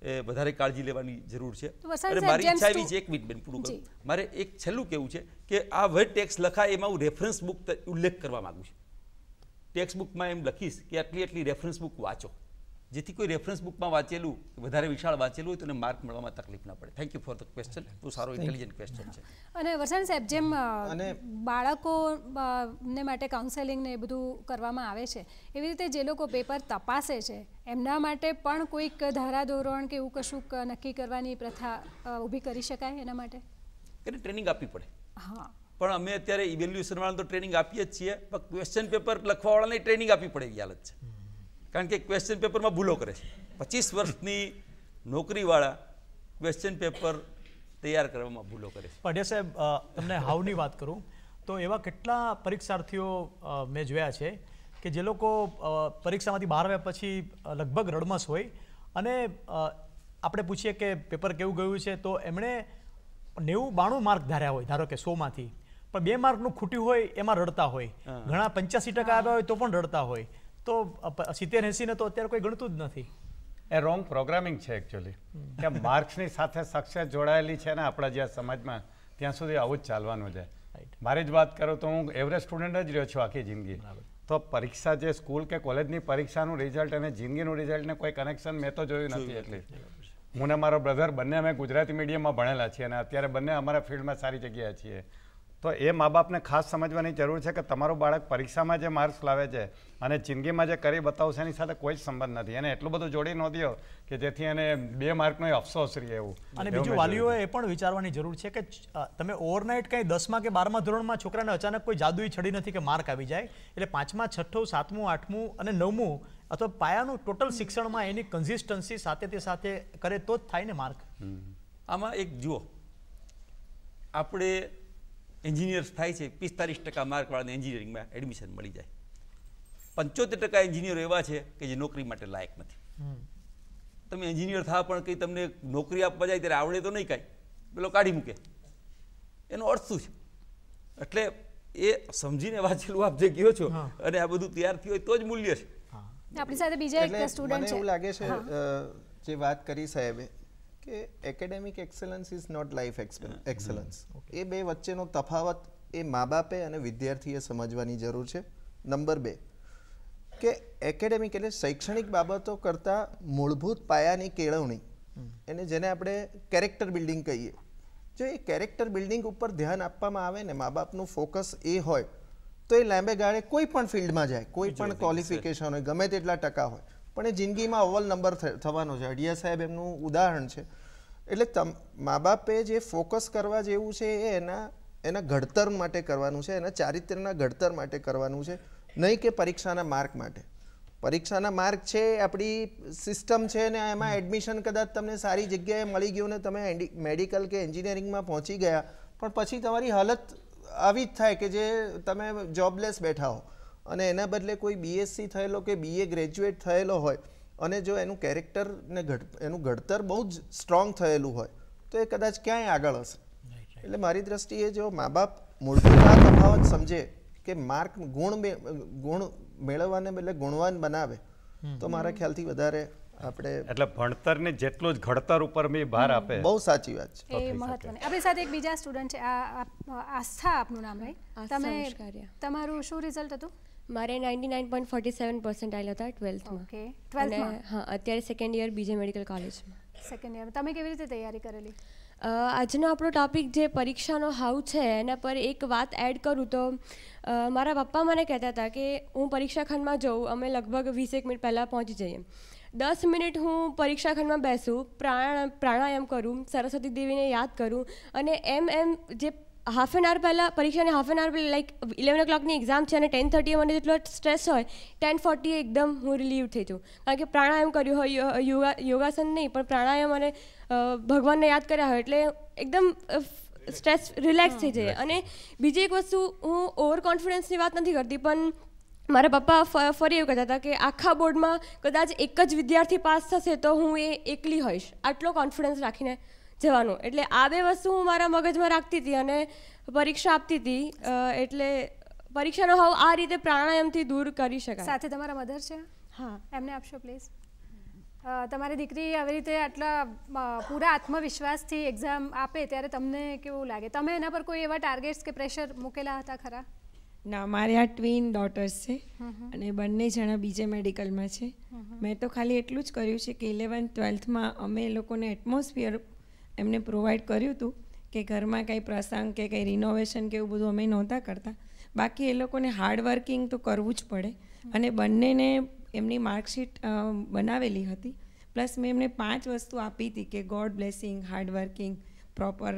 એ વધારે કાળજી લેવાની જરૂર છે. અને મારી ઈચ્છા એવી છે, એક મિનિટ બેન પૂરું કરું, મારે એક છેલ્લું કહેવું છે કે આ વર્ડ ટેક્સ્ટ લખાય એમાં હું રેફરન્સ બુક ઉલ્લેખ કરવા માગું છું. ટેક્સ્ટ બુકમાં એમ લખીશ કે આટલી રેફરન્સ બુક વાંચો, જેથી કોઈ રેફરન્સ બુકમાં વાંચેલું વધારે વિશાળ વાંચેલું હોય તો એને માર્ક મળવામાં તકલીફ ના પડે. Thank you for the question. બહુ સારો ઇન્ટેલિજન્ટ ક્વેશ્ચન છે. અને વરસાણી સાહેબ, જેમ બાળકોને માટે કાઉન્સેલિંગ ને એ બધું કરવામાં આવે છે, એવી રીતે જે લોકો પેપર તપાસે છે એમના માટે પણ કોઈક ધારાધોરણ કે એવું કશુંક નક્કી કરવાની પ્રથા ઊભી કરી શકાય એના માટે? એને ટ્રેનિંગ આપવી પડે. હા, પણ અમે અત્યારે ઇવેલ્યુએશનવાળાને તો ટ્રેનિંગ આપીએ જ છીએ, પણ ક્વેશ્ચન પેપર લખવાવાળાને ટ્રેનિંગ આપવી પડે એવી હાલત છે. કારણ કે ક્વેશ્ચન પેપરમાં ભૂલો કરે છે. 25 વર્ષની નોકરીવાળા ક્વેશ્ચન પેપર તૈયાર કરવામાં ભૂલો કરે છે. પઢિયા સાહેબ, તમને હાવની વાત કરું તો એવા કેટલા પરીક્ષાર્થીઓ મેં જોયા છે કે જે લોકો પરીક્ષામાંથી બહાર આવ્યા પછી લગભગ રડમસ હોય અને આપણે પૂછીએ કે પેપર કેવું ગયું છે તો એમણે 90-92 માર્ક ધાર્યા હોય, ધારો કે 100માંથી, પણ 2 માર્કનું ખૂટ્યું હોય એમાં રડતા હોય. ઘણા 85% આવ્યા હોય તો પણ રડતા હોય. તો 70-80 ને તો અત્યારે કોઈ ગણતું જ નથી. એ રોંગ પ્રોગ્રામિંગ છે એકચ્યુઅલી, કે માર્ક્સની સાથે સક્સેસ જોડાયેલી છે ને આપણા જ્યાં સમાજમાં, ત્યાં સુધી આવું જ ચાલવાનું છે. મારી જ વાત કરું તો હું એવરેજ સ્ટુડન્ટ જ રહ્યો છું આખી જિંદગી. તો પરીક્ષા જે સ્કૂલ કે કોલેજની પરીક્ષાનું રિઝલ્ટ અને જિંદગીનું રિઝલ્ટને કોઈ કનેક્શન મેં તો જોયું નથી. એટલી હું ને મારો બ્રધર બંને અમે ગુજરાતી મીડિયમમાં ભણેલા છીએ અને અત્યારે બંને અમારા ફિલ્ડમાં સારી જગ્યાએ છીએ. તો એ મા બાપને ખાસ સમજવાની જરૂર છે કે તમારું બાળક પરીક્ષામાં જે માર્ક્સ લાવે છે અને જિંદગીમાં જે કરી બતાવશે એની સાથે કોઈ જ સંબંધ નથી. એને એટલું બધું જોડી ન દો કે જેથી એને 2 માર્કનો અફસોસ રહે એવું. અને બીજું વાલીઓએ એ પણ વિચારવાની જરૂર છે કે તમે ઓવરનાઇટ કંઈ 10મા કે 12મા ધોરણમાં છોકરાને અચાનક કોઈ જાદુઈ છડી નથી કે માર્ક આવી જાય. એટલે 5મા, 6ઠું, 7મું, 8મું અને 9મું અથવા પાયાનું ટોટલ શિક્ષણમાં એની કન્સિસ્ટન્સી સાથે તે સાથે કરે તો જ થાય ને માર્ક. આમાં એક જુઓ, આપણે એન્જિનિયર્સ થાય છે, 45% માર્કવાળાને એન્જિનિયરિંગમાં એડમિશન મળી જાય. 75% એન્જિનિયરો એવા છે કે જે નોકરી માટે લાયક નથી. તમે એન્જિનિયર થા પણ કંઈ તમને નોકરી આપવા જાય ત્યારે આવડે તો નહીં કાંઈ, પેલો કાઢી મૂકે. એનો અર્થ શું છે? એટલે એ સમજીને વાંચેલું આપ જે કહો છો અને આ બધું તૈયાર થયું હોય તો જ મૂલ્ય છે. આપણી સાથે બીજા એક સ્ટુડન્ટ છે. મને એવું લાગે છે જે વાત કરી સાહેબે કે academic excellence is not life excellence. એ બે વચ્ચેનો તફાવત એ મા બાપે અને વિદ્યાર્થીએ સમજવાની જરૂર છે. નંબર 2 કે એકેડેમિક એટલે શૈક્ષણિક બાબતો કરતાં મૂળભૂત પાયાની કેળવણી, એને જેને આપણે કેરેક્ટર બિલ્ડિંગ કહીએ, જો એ કેરેક્ટર બિલ્ડિંગ ઉપર ધ્યાન આપવામાં આવે ને મા બાપનું ફોકસ એ હોય તો એ લાંબે ગાળે કોઈ પણ ફિલ્ડમાં જાય, કોઈ પણ ક્વોલિફિકેશન હોય, ગમે તેટલા ટકા હોય, પણ એ જિંદગીમાં અવ્વલ નંબર થવાનો છે. અઢિયા સાહેબ એમનું ઉદાહરણ છે. એટલે મા બાપે જે ફોકસ કરવા જેવું છે એ એના ઘડતર માટે કરવાનું છે, એના ચારિત્ર્યના ઘડતર માટે કરવાનું છે, નહીં કે પરીક્ષાના માર્ક માટે. પરીક્ષાના માર્ક છે આપણી સિસ્ટમ છે ને એમાં એડમિશન કદાચ તમને સારી જગ્યાએ મળી ગયું ને તમે મેડિકલ કે એન્જિનિયરિંગમાં પહોંચી ગયા, પણ પછી તમારી હાલત આવી જ થાય કે જે તમે જોબલેસ બેઠા હો અને એના બદલે કોઈ BSc થયેલો કે BA ગ્રેજ્યુએટ થયેલો હોય અને જો એનું કેરેક્ટર ને એનું ઘડતર બહુ જ સ્ટ્રોંગ થયેલું હોય તો એ કદાચ ક્યાંય આગળ હશે. એટલે મારી દ્રષ્ટિએ જો મા બાપ મૂળભૂત આ તફાવત સમજે કે માર્ક ગુણ મેળવવાને બદલે ગુણવાન બનાવે તો મારા ખ્યાલથી વધારે આપણે એટલે ભણતરને જેટલું જ ઘડતર ઉપર બી ભાર આપે. બહુ સાચી વાત છે. એ મહત્વની. આપણી સાથે એક બીજા સ્ટુડન્ટ છે, આસ્થા આપનું નામ રાઈટ? તમે તમારું શું રિઝલ્ટ હતું? મારે 99.47% આવેલા હતા 12થમાં. ઓકે, 12થમાં. હા, અત્યારે સેકન્ડ યર બીજે મેડિકલ કોલેજમાં. Second year. તમે કેવી રીતે તૈયારી કરેલી? આજનો આપણો ટોપિક જે પરીક્ષાનો હાવ છે એના પર એક વાત એડ કરું તો મારા પપ્પા મને કહેતા હતા કે હું પરીક્ષા ખંડમાં જઉં, અમે લગભગ 20 મિનિટ પહેલાં પહોંચી જઈએ. 10 મિનિટ હું પરીક્ષા ખંડમાં બેસું, પ્રાણાયામ કરું, સરસ્વતી દેવીને યાદ કરું અને એમ જે હાફ એન આવર પહેલાં પરીક્ષાને હાફ એન આવર પહેલાં લાઈક 11 o'clockની એક્ઝામ છે અને 10:30 મને જેટલો સ્ટ્રેસ હોય 10:40 એકદમ હું રિલીવ થઈ જાઉં. કારણ કે પ્રાણાયામ કર્યું હોય, યોગાસન નહીં પણ પ્રાણાયામ અને ભગવાનને યાદ કર્યા હોય એટલે એકદમ સ્ટ્રેસ રિલેક્સ થઈ જાય. અને બીજી એક વસ્તુ, હું ઓવર કોન્ફિડન્સની વાત નથી કરતી પણ મારા પપ્પા ફરી એવું કહેતા હતા કે આખા બોર્ડમાં કદાચ એક જ વિદ્યાર્થી પાસ થશે તો હું એ એકલી હોઈશ, આટલો કોન્ફિડન્સ રાખીને જવાનું. એટલે આ બે વસ્તુ હું મારા મગજમાં રાખતી હતી અને પરીક્ષા આપતી હતી. એટલે પરીક્ષાનો હાવ આ રીતે પ્રાણાયામથી દૂર કરી શકાય. સાથે તમારા મધર છે? હા. એમને આપશો પ્લીઝ. તમારી દીકરી આવી રીતે આટલા પૂરા આત્મવિશ્વાસથી એક્ઝામ આપે ત્યારે તમને કેવું લાગે? તમે એના પર કોઈ એવા ટાર્ગેટ્સ કે પ્રેશર મૂકેલા હતા ખરા? ના, મારે આ ટ્વિન ડોટર્સ છે અને બંને જણા બીજે મેડિકલમાં છે. મેં તો ખાલી એટલું જ કર્યું છે કે 11th 12thમાં અમે એ લોકોને એટમોસ્ફિયર એમને પ્રોવાઈડ કર્યું હતું કે ઘરમાં કંઈ પ્રસંગ કે કંઈ રિનોવેશન કે એવું બધું અમે નહોતા કરતા. બાકી એ લોકોને હાર્ડવર્કિંગ તો કરવું જ પડે અને બંનેને એમની માર્કશીટ બનાવેલી હતી. પ્લસ મેં એમને 5 વસ્તુ આપી હતી કે ગોડ બ્લેસિંગ, હાર્ડવર્કિંગ, પ્રોપર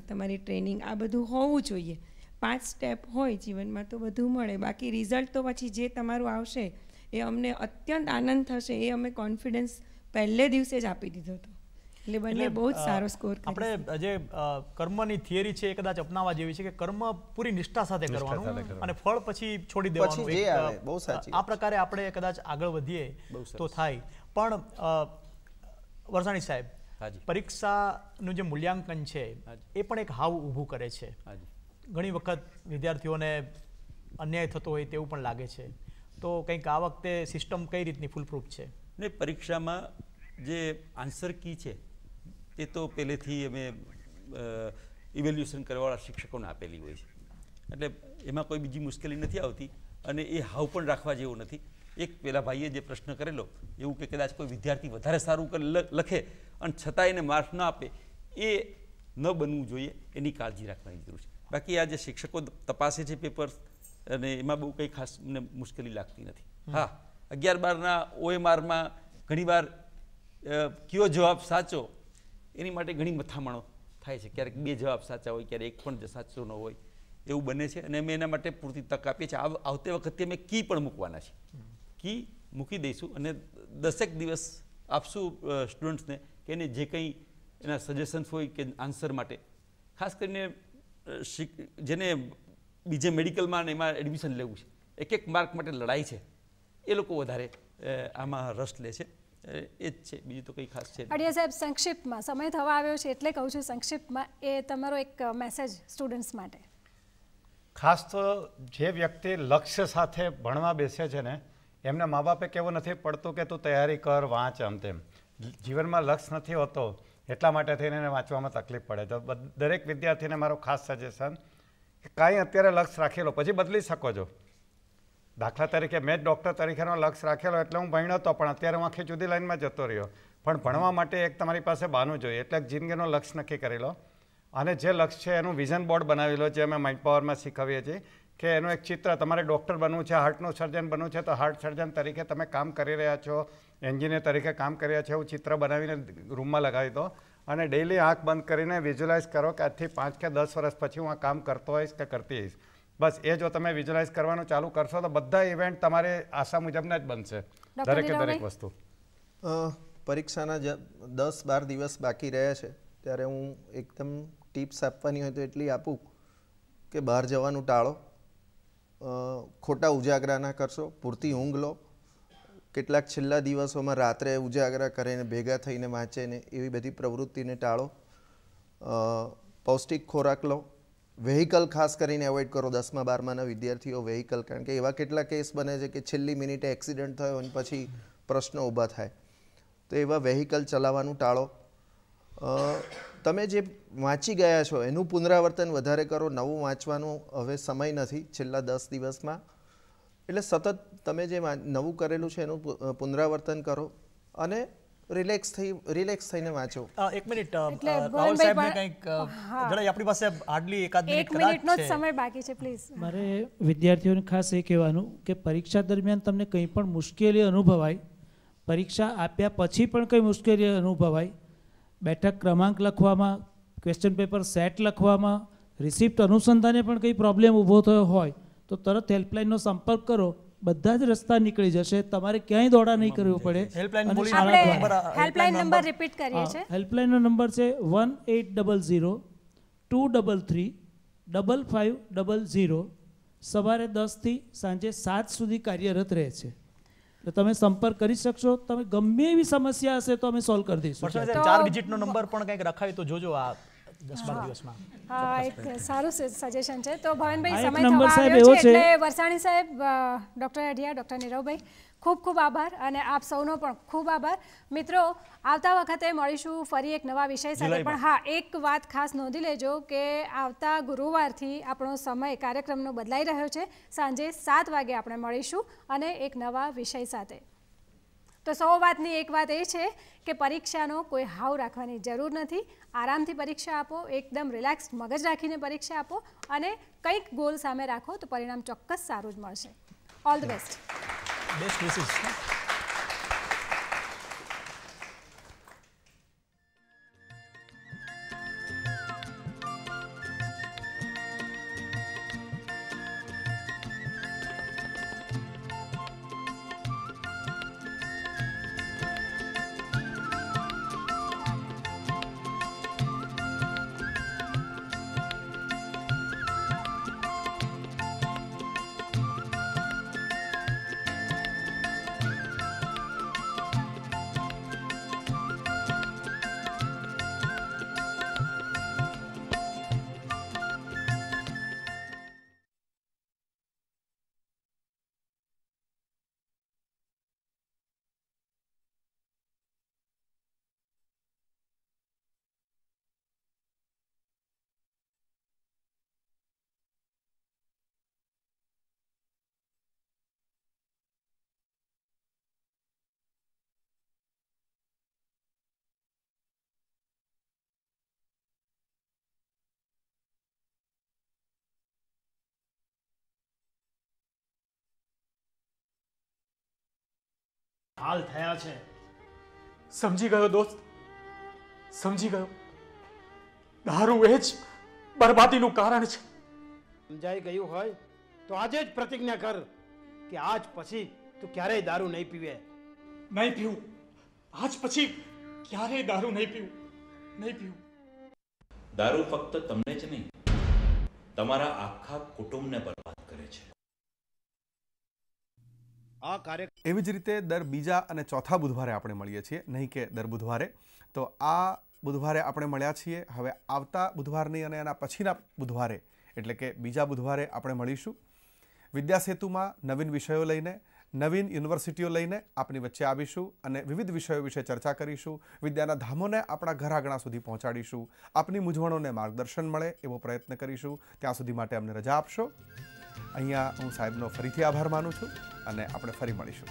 તમારી ટ્રેનિંગ, આ બધું હોવું જોઈએ. 5 સ્ટેપ હોય જીવનમાં તો બધું મળે. બાકી રિઝલ્ટ તો પછી જે તમારું આવશે એ અમને અત્યંત આનંદ થશે, એ અમે કોન્ફિડન્સ પહેલે દિવસે જ આપી દીધો હતો. એટલે બંને બહુ જ સારો સ્કોર. આપણે જે કર્મની થિયરી છે એ કદાચ અપનાવવા જેવી છે કે કર્મ પૂરી નિષ્ઠા સાથે કરવાનું અને ફળ પછી છોડી દેવાનું. આ પ્રકારે આપણે કદાચ આગળ વધીએ તો થાય. પણ વરસાણી સાહેબ, પરીક્ષાનું જે મૂલ્યાંકન છે એ પણ એક હાવ ઊભું કરે છે. ઘણી વખત વિદ્યાર્થીઓને અન્યાય થતો હોય તેવું પણ લાગે છે. તો કંઈક આ વખતે સિસ્ટમ કઈ રીતની ફૂલપ્રૂફ છે? ને પરીક્ષામાં જે આન્સર કી છે એ તો પહેલેથી અમે ઇવેલ્યુએશન કરવાવાળા શિક્ષકોને આપેલી હોય છે, એટલે એમાં કોઈ બીજી મુશ્કેલી નથી આવતી અને એ હાવ પણ રાખવા જેવું નથી. એક પેલા ભાઈએ જે પ્રશ્ન કરેલો એવું કે કદાચ કોઈ વિદ્યાર્થી વધારે સારું લખે અને છતાં એને માર્ક્સ ન આપે, એ ન બનવું જોઈએ, એની કાળજી રાખવાની જરૂર છે. બાકી આ જે શિક્ષકો તપાસે છે પેપર અને એમાં બહુ કંઈ ખાસ મને મુશ્કેલી લાગતી નથી. હા, 11-12ના OMRમાં ઘણીવાર કયો જવાબ સાચો એની માટે ઘણી મથામણો થાય છે. ક્યારેક 2 જવાબ સાચા હોય, ક્યારેક 1 પણ સાચો ન હોય, એવું બને છે અને અમે એના માટે પૂરતી તક આપીએ છીએ. આવતી વખતે અમે કી પણ મૂકવાના છે. કી મૂકી દઈશું અને 10 દિવસ આપશું સ્ટુડન્ટ્સને કે એને જે કંઈ એના સજેશન્સ હોય કે આન્સર માટે, ખાસ કરીને જેને બીજે મેડિકલમાં એમાં એડમિશન લેવું છે, એક માર્ક માટે લડાઈ છે, એ લોકો વધારે આમાં રસ લે છે. એ જ છે, બીજું તો કંઈ ખાસ છે. અડિયા સાહેબ, સંક્ષિપ્તમાં સમય થવા આવ્યો છે એટલે કહું છું સંક્ષિપ્તમાં એ તમારો એક મેસેજ સ્ટુડન્ટ્સ માટે. ખાસ તો જે વ્યક્તિ લક્ષ્ય સાથે ભણવા બેસે છે ને, એમના મા બાપે કહેવું નથી પડતું કે તું તૈયારી કર, વાંચ, આમ તેમ. જીવનમાં લક્ષ્ય નથી હોતો એટલા માટે થઈને એને વાંચવામાં તકલીફ પડે. તો દરેક વિદ્યાર્થીને મારો ખાસ સજેશન કે કાંઈ અત્યારે લક્ષ્ય રાખેલો પછી બદલી શકો છો. દાખલા તરીકે મેં જ ડૉક્ટર તરીકેનો લક્ષ્ય રાખેલો એટલે હું ભણ્યો હતો, પણ અત્યારે હું આખી જુદી લાઈનમાં જતો રહ્યો. પણ ભણવા માટે એક તમારી પાસે બહાનું જોઈએ, એટલે જિંદગીનો લક્ષ્ય નક્કી કરી લો અને જે લક્ષ્ય છે એનું વિઝન બોર્ડ બનાવી લો, જે અમે માઇન્ડ પાવરમાં શીખવીએ છીએ કે એનું એક ચિત્ર, તમારે ડૉક્ટર બનવું છે, હાર્ટનું સર્જન બનવું છે, તો હાર્ટ સર્જન તરીકે તમે કામ કરી રહ્યા છો, એન્જિનિયર તરીકે કામ કરી રહ્યા છો, એવું ચિત્ર બનાવીને રૂમમાં લગાવી દો અને ડેઇલી આંખ બંધ કરીને વિઝ્યુલાઇઝ કરો કે આજથી 5 કે 10 વર્ષ પછી હું આ કામ કરતો હોઈશ કે કરતી હોઈશ. બસ એ જો તમે વિઝ્યુલાઇઝ કરવાનું ચાલુ કરશો તો બધા ઇવેન્ટ તમારે આશા મુજબના જ બનશે, દરેકે દરેક વસ્તુ. પરીક્ષાના 10-12 દિવસ બાકી રહ્યા છે ત્યારે હું એકદમ ટિપ્સ આપવાની હોય તો એટલી આપું કે બહાર જવાનું ટાળો, ખોટા ઉજાગરા ના કરશો, પૂરતી ઊંઘ લો. કેટલાક છેલ્લા દિવસોમાં રાત્રે ઉજાગરા કરીને ભેગા થઈને વાંચે ને એવી બધી પ્રવૃત્તિને ટાળો. પૌષ્ટિક ખોરાક લો. વેહિકલ ખાસ કરીને એવોઇડ કરો. 10મા-12માના વિદ્યાર્થીઓ વેહિકલ, કારણ કે એવા કેટલા કેસ બને છે કે છેલ્લી મિનિટે એક્સિડન્ટ થયો અને પછી પ્રશ્નો ઊભા થાય, તો એવા વેહિકલ ચલાવવાનું ટાળો. તમે જે વાંચી ગયા છો એનું પુનરાવર્તન વધારે કરો. નવું વાંચવાનું હવે સમય નથી છેલ્લા 10 દિવસમાં, એટલે સતત તમે જે નવું કરેલું છે એનું પુનરાવર્તન કરો અને રિલેક્સ થઈને વાંચો. એક મિનિટ, રાહુલ સાહેબને કંઈક જરા આપણી પાસે હાર્ડલી 1 મિનિટનો જ સમય બાકી છે, પ્લીઝ. મારે વિદ્યાર્થીઓને ખાસ એ કહેવાનું કે પરીક્ષા દરમિયાન તમને કંઈ પણ મુશ્કેલી અનુભવાય, પરીક્ષા આપ્યા પછી પણ કંઈ મુશ્કેલી અનુભવાય, બેઠક ક્રમાંક લખવામાં, ક્વેશ્ચન પેપર સેટ લખવામાં, રિસિપ્ટ અનુસંધાને પણ કંઈ પ્રોબ્લેમ ઊભો થયો હોય તો તરત હેલ્પલાઇનનો સંપર્ક કરો. બધા જ રસ્તા નીકળી જશે, તમારે ક્યાંય દોડા નહીં કરવું પડે. હેલ્પલાઇન નંબર રિપીટ કરીએ છીએ. હેલ્પલાઇનનો નંબર છે 1800-233-5500. સવારે 10 થી સાંજે 7 સુધી કાર્યરત રહે છે. તો તમે સંપર્ક કરી શકશો. તમે ગમે એવી સમસ્યા હશે તો અમે સોલ્વ કરી દઈશું. 4 ડિજિટનો નંબર પણ કંઈક રખાય તો જોજો આ 10-12 દિવસમાં. હા, એક સારું સજેશન છે. તો ભવનભાઈ, સમય થવા આવ્યો છે એટલે વરસાણી સાહેબ, ડૉક્ટર અઢિયા, ડૉક્ટર નીરવભાઈ, ખૂબ ખૂબ આભાર અને આપ સૌનો પણ ખૂબ આભાર. મિત્રો, આવતા વખતે મળીશું ફરી એક નવા વિષય સાથે. પણ હા, એક વાત ખાસ નોંધી લેજો કે આવતા ગુરુવારથી આપણો સમય કાર્યક્રમનો બદલાઈ રહ્યો છે. સાંજે 7 વાગે આપણે મળીશું અને એક નવા વિષય સાથે. તો સૌ વાતની એક વાત એ છે કે પરીક્ષાનો કોઈ હાવ રાખવાની જરૂર નથી. આરામથી પરીક્ષા આપો, એકદમ રિલેક્સ મગજ રાખીને પરીક્ષા આપો અને કંઈક ગોલ સામે રાખો તો પરિણામ ચોક્કસ સારું જ મળશે. All the best. બેસ્ટ વિશેસ. હાલ થયા છે. સમજી ગયો દોસ્ત, સમજી ગયો. દારૂ એ જ બરબાદીનું કારણ છે. સમજાઈ ગયું હોય તો આજે જ પ્રતિજ્ઞા કર કે આજ પછી તું ક્યારેય દારૂ નહીં પીવે. નહીં પીવું. આજ પછી ક્યારેય દારૂ નહીં પીવું. નહીં પીવું. દારૂ ફક્ત તમને જ નહીં, તમારા આખા કુટુંબને બરબાદ કરે છે. આ કાર્ય એવી જ રીતે દર બીજા અને ચોથા બુધવારે આપણે મળીએ છીએ, નહીં કે દર બુધવારે. તો આ બુધવારે આપણે મળ્યા છીએ. હવે આવતા બુધવારની અને એના પછીના બુધવારે એટલે કે બીજા બુધવારે આપણે મળીશું. વિદ્યાસેતુમાં નવીન વિષયો લઈને, નવીન યુનિવર્સિટીઓ લઈને આપની વચ્ચે આવીશું અને વિવિધ વિષયો વિશે ચર્ચા કરીશું. વિદ્યાના ધામોને આપણા ઘર આંગણા સુધી પહોંચાડીશું. આપની મૂંઝવણોને માર્ગદર્શન મળે એવો પ્રયત્ન કરીશું. ત્યાં સુધી માટે અમને રજા આપશો. અહીંયા હું સાહેબનો ફરીથી આભાર માનું છું અને આપણે ફરી મળીશું.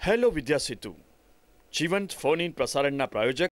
હેલો વિદ્યાસેતુ જીવંત ફોન ઇન પ્રસારણના પ્રાયોજક